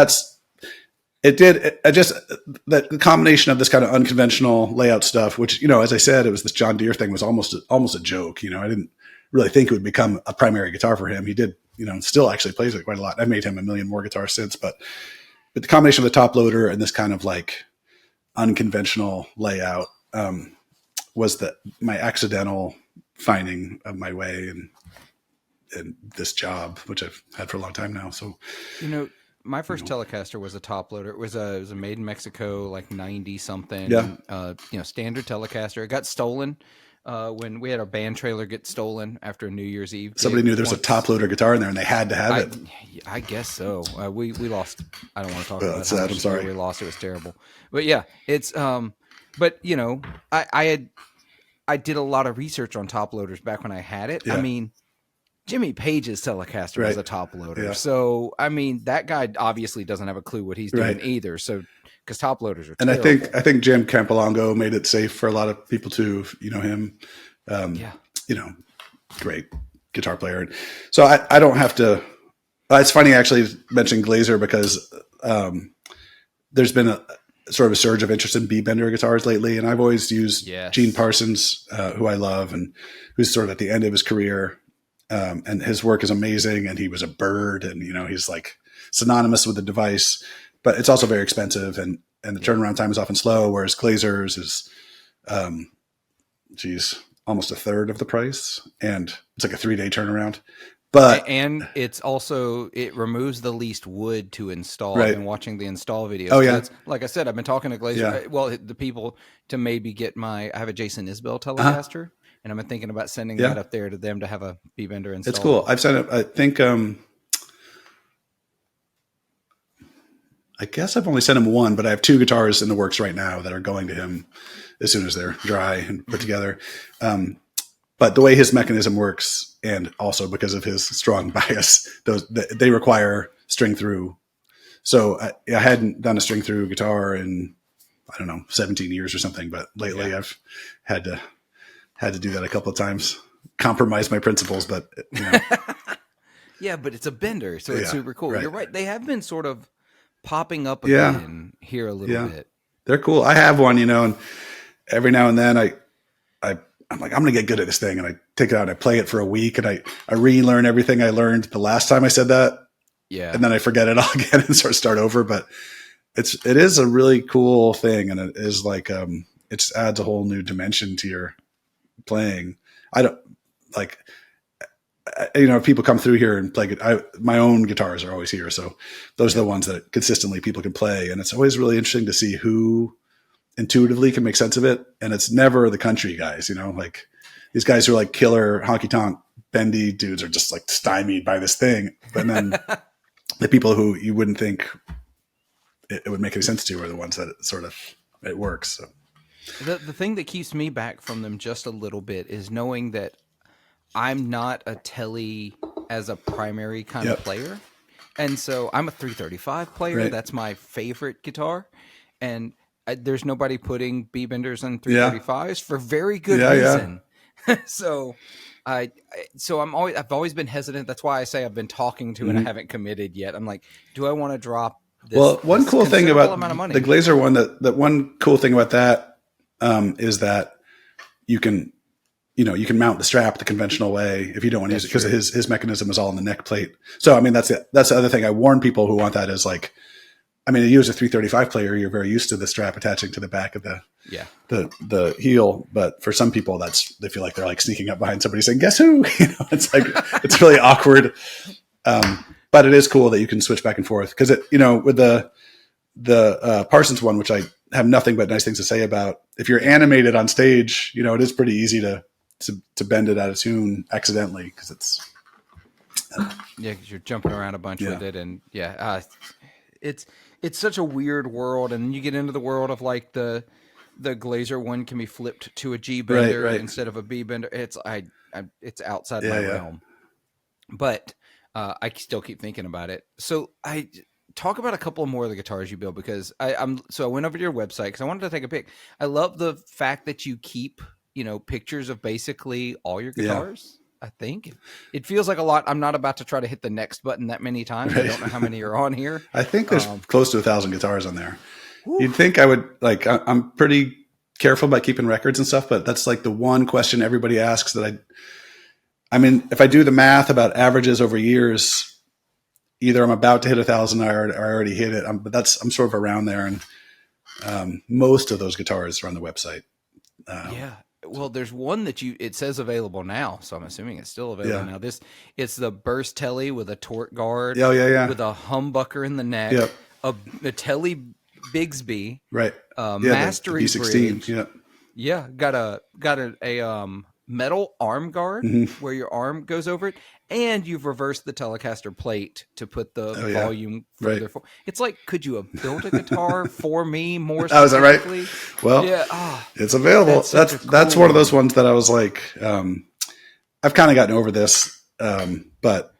the combination of this kind of unconventional layout stuff, which, as I said, it was this John Deere thing was almost a joke. I didn't really think it would become a primary guitar for him. He did, still actually plays it quite a lot. I've made him a million more guitars since, but the combination of the top loader and this kind of like unconventional layout, was my accidental finding of my way and this job, which I've had for a long time now. So, my first Telecaster was a top loader. It was a made in Mexico, like 90 something. Standard Telecaster. It got stolen when we had our band trailer get stolen after a New Year's Eve. Somebody knew there was a top loader guitar in there, and they had to have it. I guess so. We lost. I don't want to talk about it. I'm sorry. We lost. It was terrible. But yeah, it's But I did a lot of research on top loaders back when I had it. Yeah. I mean, Jimmy Page's Telecaster was a top loader. Yeah. So, I mean, that guy obviously doesn't have a clue what he's doing either. So, because top loaders are terrible. And I think Jim Campolongo made it safe for a lot of people too. Him. Great guitar player. So I don't have to, it's funny actually mentioning Glazer because there's been a sort of a surge of interest in B-bender guitars lately. And I've always used Gene Parsons, who I love and who's sort of at the end of his career. And his work is amazing, and he was a bird, and he's like synonymous with the device, but it's also very expensive, and the turnaround time is often slow. Whereas Glazer's is, almost a third of the price, and it's like a 3-day turnaround. But and it's also, it removes the least wood to install. I've right. been watching the install videos. Oh yeah. It's, like I said, I've been talking to Glazer. Yeah. Well, the people to maybe get I have a Jason Isbell Telecaster, and I've been thinking about sending that Yeah. up there to them to have a B-bender installed. It's cool. I've sent it. I think. I guess I've only sent him one, but I have 2 guitars in the works right now that are going to him as soon as they're dry and put together. But the way his mechanism works, and also because of his strong bias, they require string through. So I hadn't done a string through guitar in, I don't know, 17 years or something. But lately I've had to do that a couple of times, compromise my principles. But you know. Yeah, but it's a bender, so it's super cool. Right. You're right. They have been sort of popping up again here a little bit. They're cool. I have one, and every now and then I'm like, I'm going to get good at this thing. And I take it out and I play it for a week and I relearn everything I learned the last time I said that. Yeah. And then I forget it all again and start over. But it is a really cool thing. And it is like, it just adds a whole new dimension to your playing. I don't like, people come through here and play. My own guitars are always here. So those are the ones that consistently people can play. And it's always really interesting to see who intuitively can make sense of it. And it's never the country guys, like these guys who are like killer honky tonk bendy dudes are just like stymied by this thing. But then the people who you wouldn't think it would make any sense to are the ones that it works. So the thing that keeps me back from them just a little bit is knowing that I'm not a telly as a primary kind of player. And so I'm a 335 player. Right. That's my favorite guitar. And there's nobody putting B-benders on 335s for very good reason. So I've always been hesitant. That's why I say I've been talking to and I haven't committed yet. I'm like, do I want to drop this? Well, one cool thing about amount of money? the Glazer one, that one cool thing about that is that you can mount the strap the conventional way if you don't want to use it, because his mechanism is all in the neck plate. So, I mean, that's it. That's the other thing I warn people who want that is like, I mean, you as a 335 player, you're very used to the strap attaching to the back of the heel. But for some people, they feel like they're like sneaking up behind somebody saying, "Guess who?" It's like, it's really awkward. But it is cool that you can switch back and forth, because with the Parsons one, which I have nothing but nice things to say about. If you're animated on stage, it is pretty easy to bend it out of tune accidentally, because it's because you're jumping around a bunch with it, and it's such a weird world. And then you get into the world of like the Glazer one can be flipped to a G bender instead of a B bender. It's outside my realm, but I still keep thinking about it. So I talk about a couple more of the guitars you build, because I went over to your website because I wanted to take a pic. I love the fact that you keep pictures of basically all your guitars. I think it feels like a lot. I'm not about to try to hit the next button that many times. I don't know how many are on here. I think there's close to 1,000 guitars on there. Woo. You'd think I would I'm pretty careful about keeping records and stuff, but that's like the one question everybody asks that I mean, if I do the math about averages over years, either I'm about to hit 1,000 or I already hit it. But I'm sort of around there. And most of those guitars are on the website. Well, there's one that it says available now, so I'm assuming it's still available now. It's the Burst Telly with a torque guard, with a humbucker in the neck, a Telly Bigsby, mastery the B16, bridge, got a metal arm guard where your arm goes over it, and you've reversed the Telecaster plate to put the volume further forward. It's like, could you have built a guitar for me more specifically? Is that right? Well, it's available. That's one of those ones that I was like, I've kind of gotten over this, but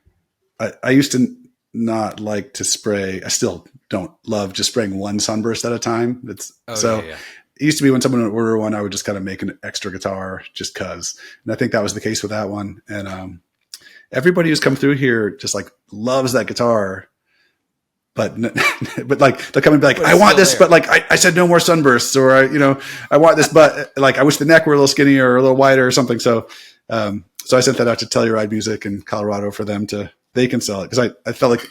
I used to not like to spray. I still don't love just spraying one sunburst at a time. It used to be when someone would order one, I would just kind of make an extra guitar just cause. And I think that was the case with that one. And everybody who's come through here just like loves that guitar. But like they'll come and be like, I want this, but like I said no more sunbursts, or I want this, but like I wish the neck were a little skinnier or a little wider or something. So I sent that out to Telluride Music in Colorado for them they can sell it, because I felt like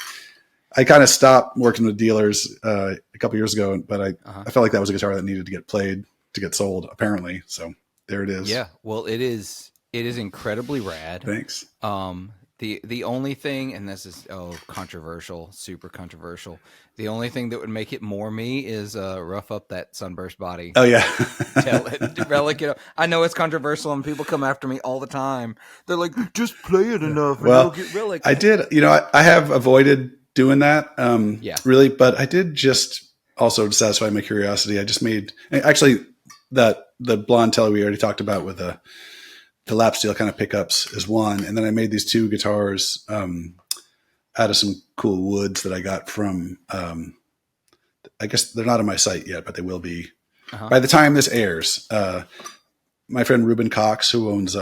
I kind of stopped working with dealers a couple years ago, but I felt like that was a guitar that needed to get played to get sold, apparently. So there it is. Yeah, well, it is incredibly rad. Thanks. The only thing, and this is controversial, super controversial. The only thing that would make it more me is rough up that sunburst body. Oh yeah. Tell it, relic it. I know it's controversial, and people come after me all the time. They're like, just play it enough, and Well, you'll get relic. I did. I have avoided doing that. Really, but I did just also to satisfy my curiosity. I just made actually that the blonde telly we already talked about with the lap steel kind of pickups is one, and then I made these two guitars out of some cool woods that I got from. I guess they're not on my site yet, but they will be by the time this airs. My friend Ruben Cox, who owns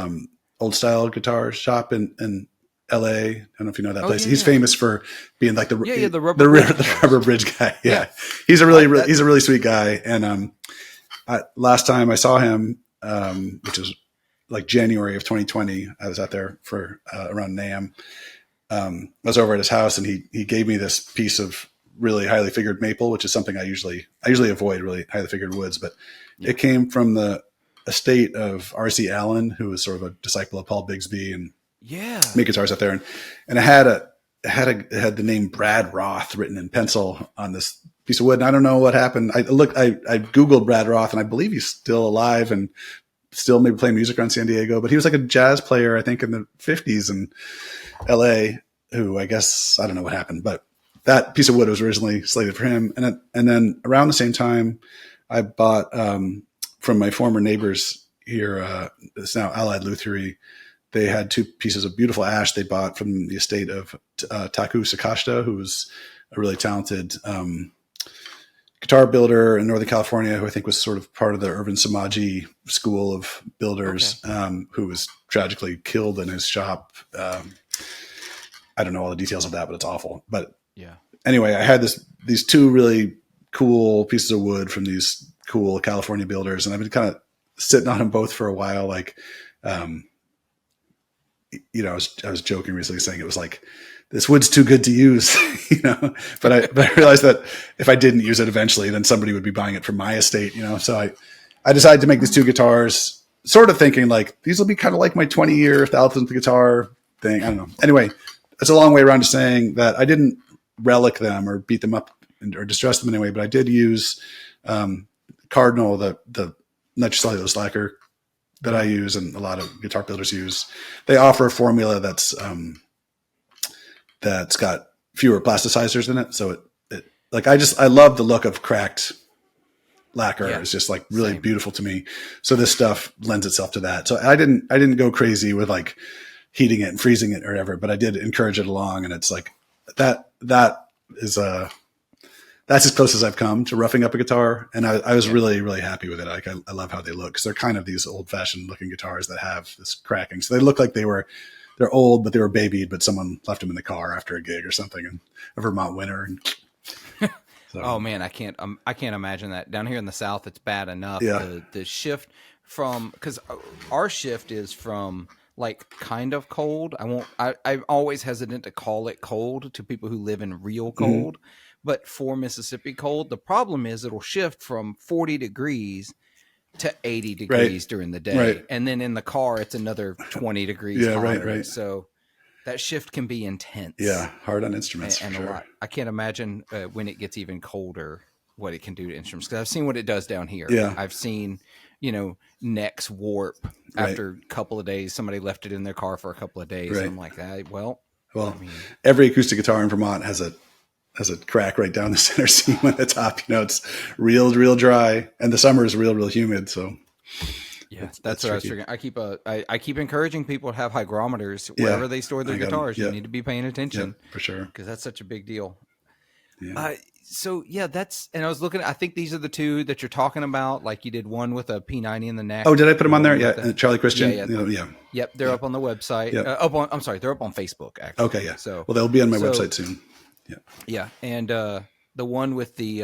Old Style Guitar Shop in LA. I don't know if you know that place. He's famous for being like the rubber bridge guy. Yeah. He's a really sweet guy. And last time I saw him, which was like January of 2020, I was out there for around NAMM. I was over at his house, and he gave me this piece of really highly figured maple, which is something I usually avoid, really highly figured woods, but it came from the estate of R.C. Allen, who was sort of a disciple of Paul Bigsby and made guitars up there. And it had the name Brad Roth written in pencil on this piece of wood. And I don't know what happened. I Googled Brad Roth, and I believe he's still alive and still maybe playing music around San Diego, but he was like a jazz player, I think in the 50s in LA, who I guess, I don't know what happened, but that piece of wood was originally slated for him. And then around the same time, I bought from my former neighbors here, it's now Allied Luthiery. They had two pieces of beautiful ash they bought from the estate of Taku Sakashita, who was a really talented guitar builder in Northern California, who I think was sort of part of the Irvin Samaji school of builders, who was tragically killed in his shop. I don't know all the details of that, but it's awful. But anyway, I had these two really cool pieces of wood from these cool California builders, and I've been kind of sitting on them both for a while. Like, I was joking recently saying it was like, this wood's too good to use, but I realized that if I didn't use it eventually, then somebody would be buying it from my estate, so I decided to make these two guitars, sort of thinking like, these will be kind of like my 20-year 1,000th guitar thing. I don't know. Anyway, it's a long way around to saying that I didn't relic them or beat them up or distress them anyway, but I did use Cardinal, the nitrocellulose lacquer that I use and a lot of guitar builders use. They offer a formula that's got fewer plasticizers in it. So I love the look of cracked lacquer. It's just like really beautiful to me. So this stuff lends itself to that. So I didn't go crazy with like heating it and freezing it or whatever, but I did encourage it along. And it's like that is that's as close as I've come to roughing up a guitar. And I was really, really happy with it. Like I love how they look, because they're kind of these old fashioned looking guitars that have this cracking. So they look like they're old, but they were babied, but someone left them in the car after a gig or something in a Vermont winter. And so. Oh man, I can't imagine that. Down here in the South, it's bad enough. The shift because our shift is from like kind of cold. I'm always hesitant to call it cold to people who live in real cold, but for Mississippi cold, the problem is it'll shift from 40 degrees to 80 degrees during the day. And then in the car, it's another 20 degrees hotter. Right. So that shift can be intense. Yeah. Hard on instruments. And a lot. I can't imagine when it gets even colder, what it can do to instruments. Cause I've seen what it does down here. Yeah. I've seen, necks warp after a couple of days. Somebody left it in their car for a couple of days. And I'm like, every acoustic guitar in Vermont has a crack right down the center seam at the top. It's real dry, and the summer is real humid. So that's what I was figuring. I keep encouraging people to have hygrometers wherever they store their guitars. You need to be paying attention for sure, because that's such a big deal. Yeah. And I was looking. I think these are the two that you're talking about. Like you did one with a P90 in the neck. Oh, did I put them on there? Yeah, Charlie Christian. Yep, they're up on the website. Yep. They're up on Facebook actually. Okay, yeah. So they'll be on my website soon. Yeah, and the one with the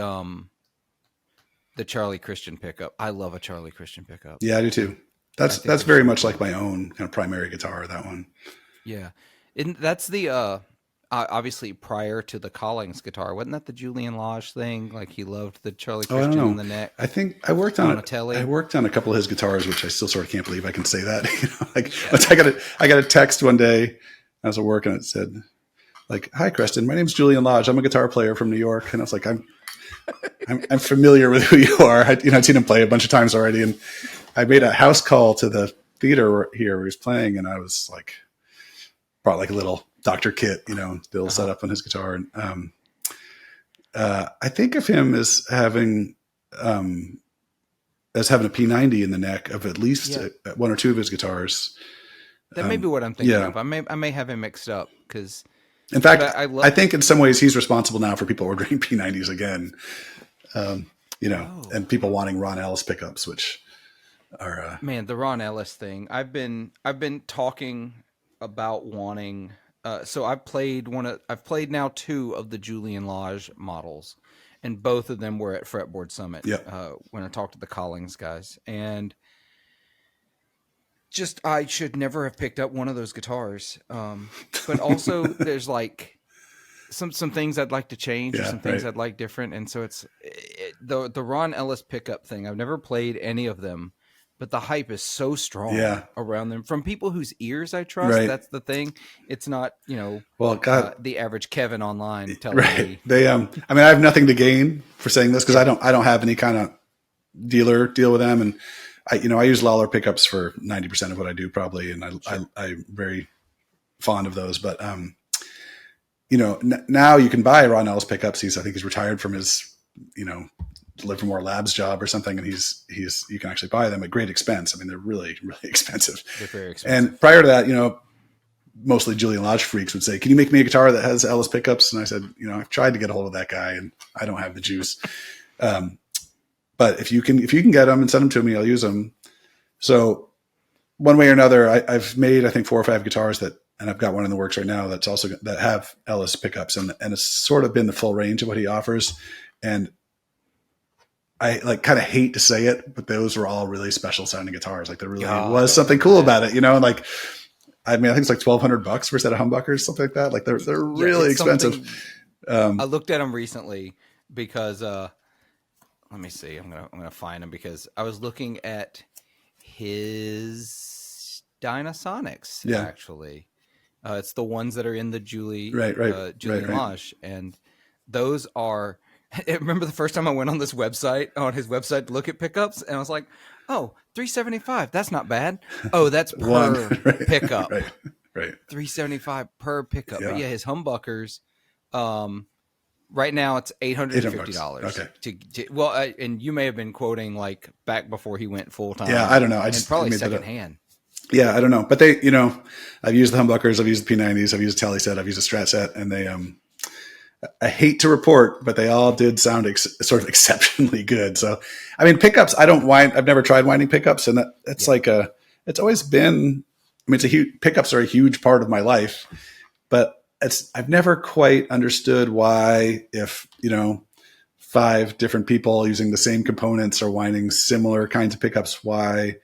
Charlie Christian pickup. I love a Charlie Christian pickup. Yeah, I do too. That's very much like my own kind of primary guitar. That one. Yeah, and that's the obviously prior to the Collings guitar. Wasn't that the Julian Lage thing? Like he loved the Charlie Christian in the neck. I think I worked on it. I worked on a couple of his guitars, which I still sort of can't believe I can say that. I got a text one day I was at work and it said like, "Hi, Creston. My name's Julian Lodge. I'm a guitar player from New York." And I was like, I'm familiar with who you are. I'd seen him play a bunch of times already. And I made a house call to the theater here where he was playing. And I was like, brought like a little Dr. kit, little setup on his guitar. And I think of him as having a P90 in the neck of at least one or two of his guitars. That may be what I'm thinking of. I may have him mixed up because, in fact, I think in some ways he's responsible now for people ordering P90s again. And people wanting Ron Ellis pickups, which are man, the Ron Ellis thing. I've been talking about wanting. So I've played now 2 of the Julian Lage models, and both of them were at Fretboard Summit. When I talked to the Collings guys, and just I should never have picked up one of those guitars. But also there's like some things I'd like to change, or some things I'd like different, and so it's the Ron Ellis pickup thing. I've never played any of them, but the hype is so strong around them from people whose ears I trust. Right. That's the thing. It's not, the average Kevin online telling me. They, I have nothing to gain for saying this because I don't have any kind of deal with them. And I use Lawler pickups for 90% of what I do probably. And I'm very fond of those, but, now you can buy Ron Ellis pickups. I think he's retired from his, Livermore Labs job or something, and you can actually buy them at great expense. I mean, they're really, really expensive. They're very expensive. And prior to that, mostly Julian Lodge freaks would say, "Can you make me a guitar that has Ellis pickups?" And I said, I've tried to get a hold of that guy, and I don't have the juice. But if you can get them and send them to me, I'll use them. So one way or another, I've made, I think, 4 or 5 guitars and I've got one in the works right now that have Ellis pickups, and it's sort of been the full range of what he offers. And I kind of hate to say it, but those were all really special sounding guitars. Like there really was something cool about it, and like, I think it's like $1,200 for a set of humbuckers, something like that. Like they're really expensive. I looked at them recently because, let me see, I'm going to find them because I was looking at his Dynasonics actually. It's the ones that are in the Julian Lage, and those are. I remember the first time I went on his website to look at pickups, and I was like, "Oh, $375. That's not bad. Oh, that's per pickup. Right. $375 per pickup." Yeah. But yeah, his humbuckers. Right now it's $850. Okay. And you may have been quoting like back before he went full time. Yeah, I don't know. Probably secondhand. Yeah, I don't know. But they, I've used the humbuckers, I've used the P90s, I've used a Tele set, I've used a Strat set, and they, I hate to report, but they all did sound sort of exceptionally good. So, pickups, I've never tried winding pickups, and that's it's always been, pickups are a huge part of my life, but I've never quite understood why if, 5 different people using the same components are winding similar kinds of pickups, why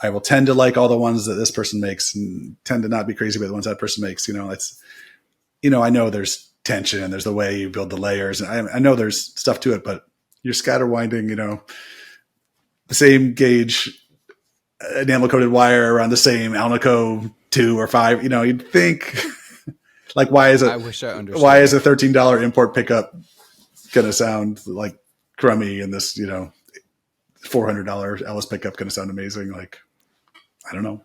I will tend to like all the ones that this person makes and tend to not be crazy about the ones that person makes. I know there's tension and there's the way you build the layers, and I know there's stuff to it, but you're scatter winding, the same gauge enamel coated wire around the same Alnico 2 or 5, you'd think like, why is I wish I understood. Why is a $13 import pickup going to sound like crummy and this, $400 Ellis pickup going to sound amazing? Like, I don't know.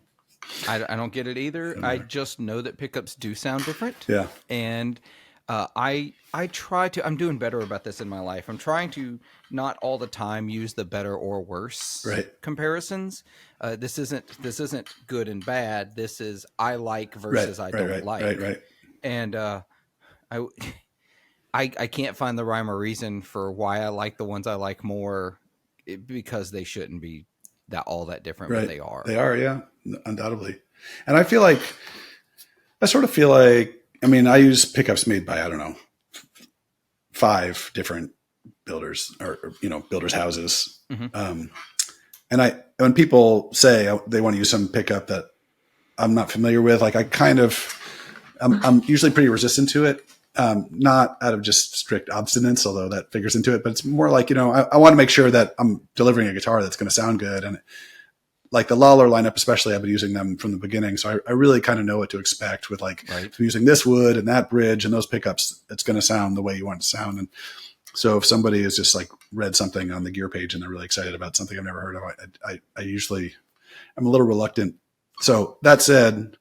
I don't get it either. I just know that pickups do sound different. Yeah. And I try to, I'm doing better about this in my life. I'm trying to not all the time use the better or worse comparisons. This isn't good and bad. This is I like versus I don't like. Right. And I can't find the rhyme or reason for why I like the ones I like more, because they shouldn't be all that different, but they are. They are, yeah, undoubtedly. And I sort of feel like, I use pickups made by, 5 different builders or builders' houses. Mm-hmm. And when people say they want to use some pickup that I'm not familiar with, like I'm usually pretty resistant to it. Not out of just strict obstinance, although that figures into it, but it's more like, I want to make sure that I'm delivering a guitar that's going to sound good. And like the Lawler lineup, especially, I've been using them from the beginning. So I really kind of know what to expect with like, Right. if I'm using this wood and that bridge and those pickups, it's going to sound the way you want it to sound. And so if somebody has just like read something on the gear page and they're really excited about something I've never heard of, I usually, I'm a little reluctant. So that said,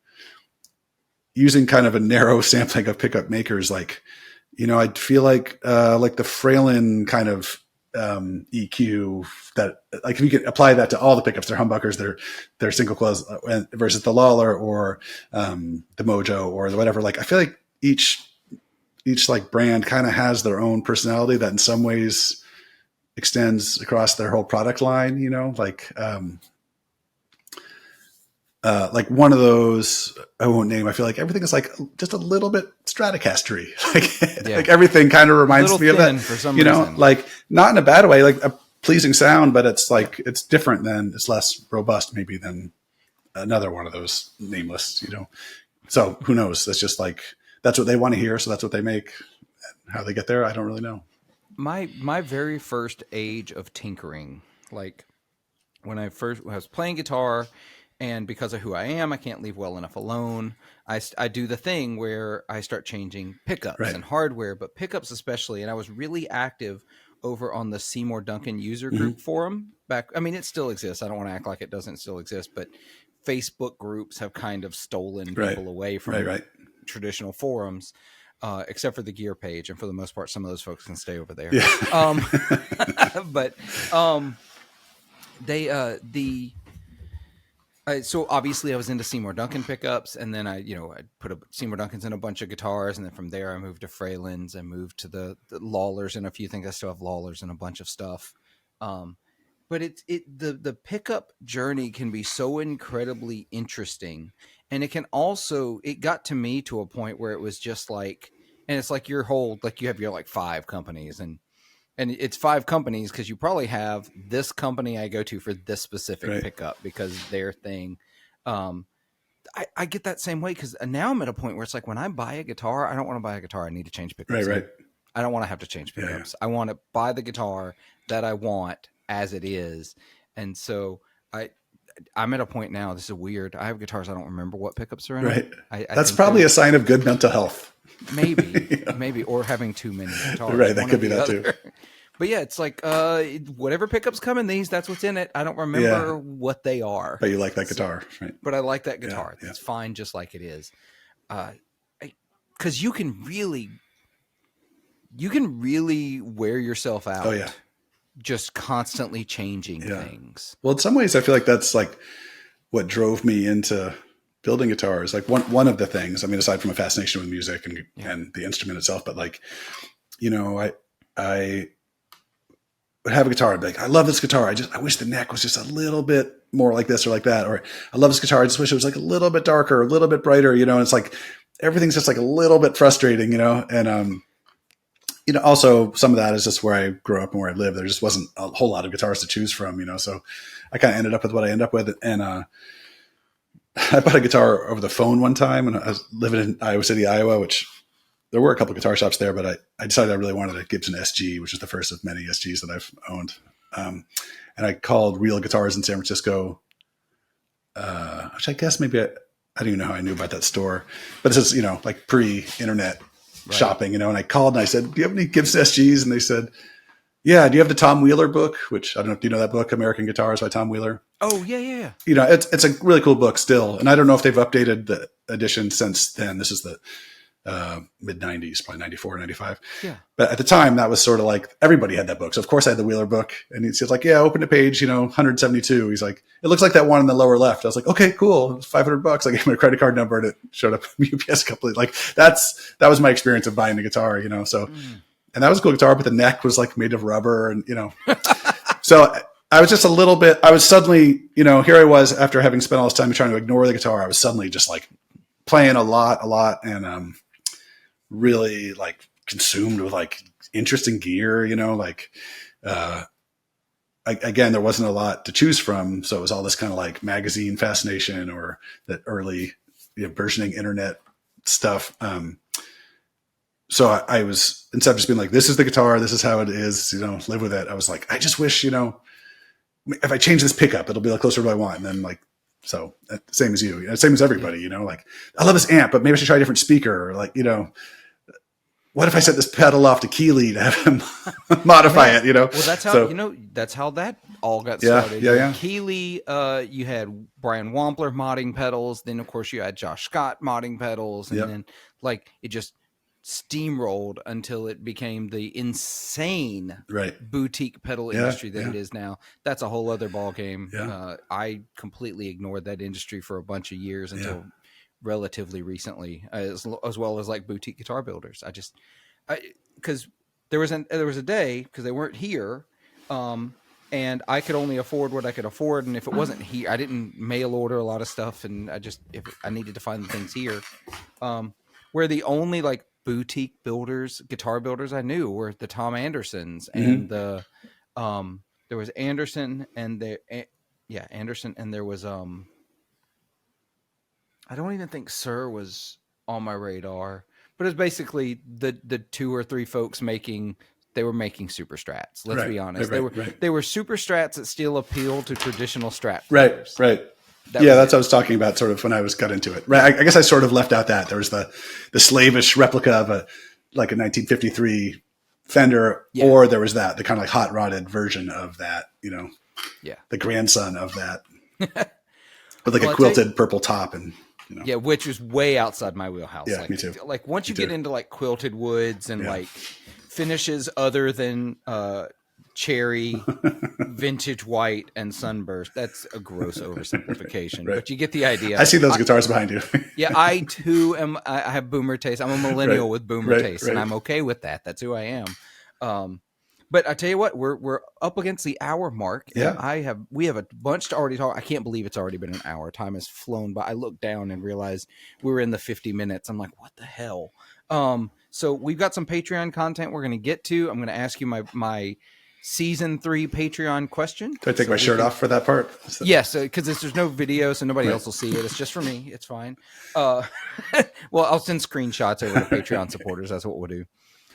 using kind of a narrow sampling of pickup makers, like, you know, I feel like the Fralin kind of EQ that, like, if you could apply that to all the pickups, they're humbuckers, they're single coils, versus the Lawler or the Mojo or the whatever. Like, I feel like each like brand kind of has their own personality that in some ways extends across their whole product line, you know, like one of those I won't name. I feel like everything is like just a little bit Stratocaster-y. Like everything kind of reminds me of that for some reason. reason. Like not in a bad way, like a pleasing sound, but it's like, it's different than, it's less robust maybe than another one of those nameless, you know? So who knows? That's just like, that's what they want to hear. So that's what they make. How they get there, I don't really know. My very first age of tinkering, like when I was playing guitar, and because of who I am, I can't leave well enough alone. I do the thing where I start changing pickups and hardware, but pickups especially. And I was really active over on the Seymour Duncan user group forum back. I mean, it still exists. I don't want to act like it doesn't still exist, but Facebook groups have kind of stolen people away from traditional forums, except for the gear page. And for the most part, some of those folks can stay over there. Yeah. But so obviously I was into Seymour Duncan pickups, and then I put Seymour Duncans in a bunch of guitars, and then from there I moved to Fralins, I moved to the Lawlers and a few things. I still have Lawlers and a bunch of stuff. But the pickup journey can be so incredibly interesting, and it got to me to a point where it was just like, and it's like your whole, like you have your like 5 companies, and it's 5 companies because you probably have this company I go to for this specific pickup because their thing. I get that same way because now I'm at a point where it's like when I buy a guitar, I don't want to buy a guitar. I need to change pickups. Right. I don't want to have to change pickups. I want to buy the guitar that I want as it is. And so I'm at a point now. This is weird. I have guitars. I don't remember what pickups are in it. That's probably a sign of good mental health. Maybe, or having too many guitars. Right. That could be that too. But yeah, it's like whatever pickups come in these, that's what's in it. I don't remember what they are. But you like that guitar, right? But I like that guitar. It's fine just like it is. Because you can really wear yourself out. Oh, yeah. Just constantly changing things. Well, in some ways, I feel like that's like what drove me into building guitars. Like one of the things, I mean, aside from a fascination with music and the instrument itself, but like, you know, I would have a guitar. I'd be like, I love this guitar. I wish the neck was just a little bit more like this or like that. Or I love this guitar. I just wish it was like a little bit darker, a little bit brighter, you know, and it's like, everything's just like a little bit frustrating, you know? And, you know, also some of that is just where I grew up and where I live. There just wasn't a whole lot of guitars to choose from, you know? So I kind of ended up with what I ended up with. And, I bought a guitar over the phone one time, and I was living in Iowa City, Iowa, which there were a couple of guitar shops there, but I decided I really wanted a Gibson SG, which is the first of many SGs that I've owned. And I called Real Guitars in San Francisco, which I guess maybe I don't even know how I knew about that store, but this is, you know, like pre-internet shopping, you know, and I called and I said, do you have any Gibson SGs? And they said, yeah. Do you have the Tom Wheeler book? Which I don't know. Do you know that book, American Guitars by Tom Wheeler? Oh yeah. You know, it's a really cool book still. And I don't know if they've updated the edition since then. This is the mid 90s, probably 94, 95. Yeah. But at the time that was sort of like everybody had that book. So of course I had the Wheeler book, and he said like, yeah, open to page, you know, 172. He's like, it looks like that one in the lower left. I was like, okay, cool. It was $500. I gave him a credit card number and it showed up UPS completely. Like that was my experience of buying the guitar, you know? So, and that was a cool guitar, but the neck was like made of rubber and, you know, so I was just I was suddenly, you know, here I was after having spent all this time trying to ignore the guitar. I was suddenly just like playing a lot and, really like consumed with like interesting gear, you know, like, again, there wasn't a lot to choose from. So it was all this kind of like magazine fascination or that early, you know, versioning internet stuff. So I was, instead of just being like, this is the guitar, this is how it is, you know, live with it. I was like, I just wish, you know, if I change this pickup, it'll be like closer to what I want. And then like, so same as you, same as everybody, like I love this amp, but maybe I should try a different speaker, or like, what if I set this pedal off to Keeley to have him modify it, Well, that's how, that's how that all got started. Yeah. Keeley, you had Brian Wampler modding pedals. Then, of course, you had Josh Scott modding pedals. And then, like, it just steamrolled until it became the insane boutique pedal industry that it is now. That's a whole other ball game. I completely ignored that industry for a bunch of years until relatively recently, as well as like boutique guitar builders. Because there was a day, because they weren't here, and I could only afford what I could afford, and if it wasn't here, I didn't mail order a lot of stuff, and if I needed to find the things here, where the only like boutique guitar builders I knew were the Tom Andersons and there was Anderson and Anderson, and there was I don't even think Sir was on my radar, but it's basically the 2 or 3 folks making super strats. Let's be honest. They were super strats that still appeal to traditional strat players. Right. That's what I was talking about sort of when I got into it. Right. I guess I sort of left out that there was the slavish replica of a 1953 Fender, or there was the kind of like hot rodded version of that, the grandson of that with like a quilted purple top and, which was way outside my wheelhouse. Yeah, me too. Like once you get into like quilted woods and like finishes other than cherry, vintage white, and sunburst, that's a gross oversimplification. But you get the idea. I see those guitars behind you. I too am. I have boomer taste. I'm a millennial with boomer taste, and I'm okay with that. That's who I am. But I tell you what, we're up against the hour mark. Yeah. We have a bunch to already talk. I can't believe it's already been an hour. Time has flown by. I looked down and realized we were in the 50 minutes. I'm like, what the hell? So we've got some Patreon content we're going to get to. I'm going to ask you my season 3 Patreon question. Do I take my shirt off for that part? Yes, because there's no video, so nobody else will see it. It's just for me. It's fine. Well, I'll send screenshots over to Patreon supporters. That's what we'll do.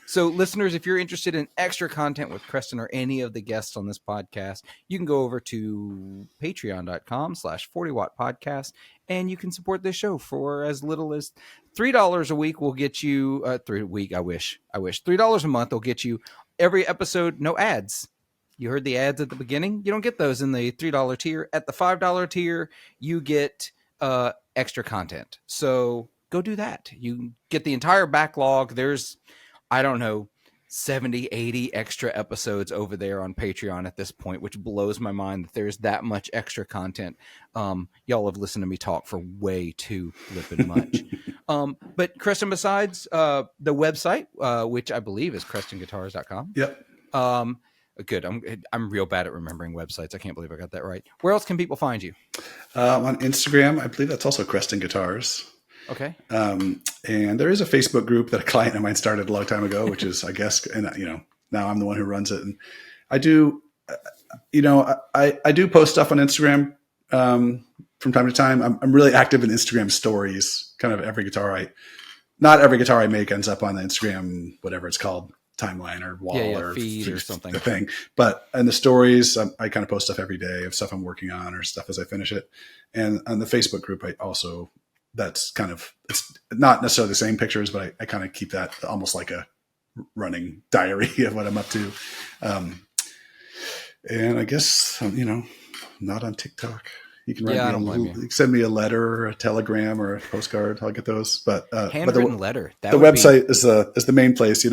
So listeners, if you're interested in extra content with Creston or any of the guests on this podcast, you can go over to patreon.com/40watt podcast, and you can support this show for as little as $3 a week. Will get you I wish $3 a month will get you every episode, no ads. You heard the ads at the beginning. You don't get those in the $3 tier. At the $5 tier, you get extra content. So go do that. You get the entire backlog. There's, I don't know, 70, 80 extra episodes over there on Patreon at this point, which blows my mind that there's that much extra content. Y'all have listened to me talk for way too flippin' much. But Creston, besides the website, which I believe is CrestonGuitars.com. Yep. Good. I'm real bad at remembering websites. I can't believe I got that right. Where else can people find you? On Instagram, I believe that's also Creston Guitars. Okay. And there is a Facebook group that a client of mine started a long time ago, which is, I guess, and now I'm the one who runs it. And I do, I do post stuff on Instagram from time to time. I'm really active in Instagram stories. Kind of not every guitar I make ends up on the Instagram, whatever it's called, timeline or wall or feed or something. The thing. But in the stories, I kind of post stuff every day of stuff I'm working on or stuff as I finish it. And on the Facebook group, that's kind of, it's not necessarily the same pictures, but I kind of keep that almost like a running diary of what I'm up to. And I guess, not on TikTok. You can send me a letter or a telegram or a postcard. I'll get those. But handwritten letter. The website is the main place.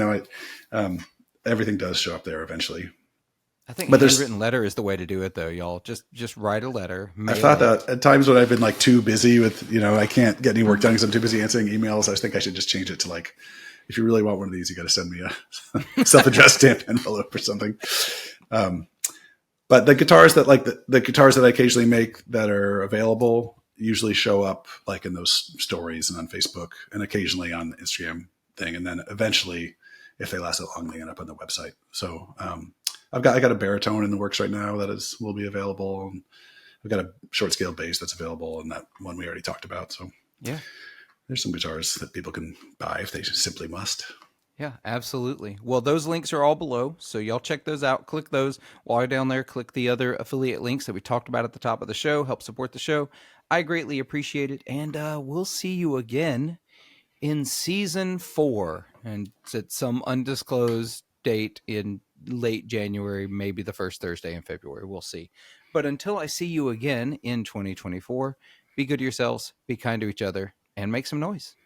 Everything does show up there eventually. I think handwritten letter is the way to do it, though, y'all. Just write a letter. I thought that at times when I've been like too busy with, I can't get any work done because I'm too busy answering emails. I think I should just change it to like, if you really want one of these, you got to send me a self-addressed stamped envelope or something. But the guitars that the guitars that I occasionally make that are available usually show up like in those stories and on Facebook and occasionally on the Instagram thing. And then eventually, if they last that long, they end up on the website. So, I got a baritone in the works right now that will be available. And I've got a short scale bass that's available, and that one we already talked about. So yeah, there's some guitars that people can buy if they simply must. Yeah, absolutely. Well, those links are all below, so y'all check those out. Click those. While you're down there, click the other affiliate links that we talked about at the top of the show. Help support the show. I greatly appreciate it, and we'll see you again in season 4, and it's at some undisclosed date in late January, maybe the first Thursday in February. We'll see. But until I see you again in 2024, be good to yourselves, be kind to each other, and make some noise.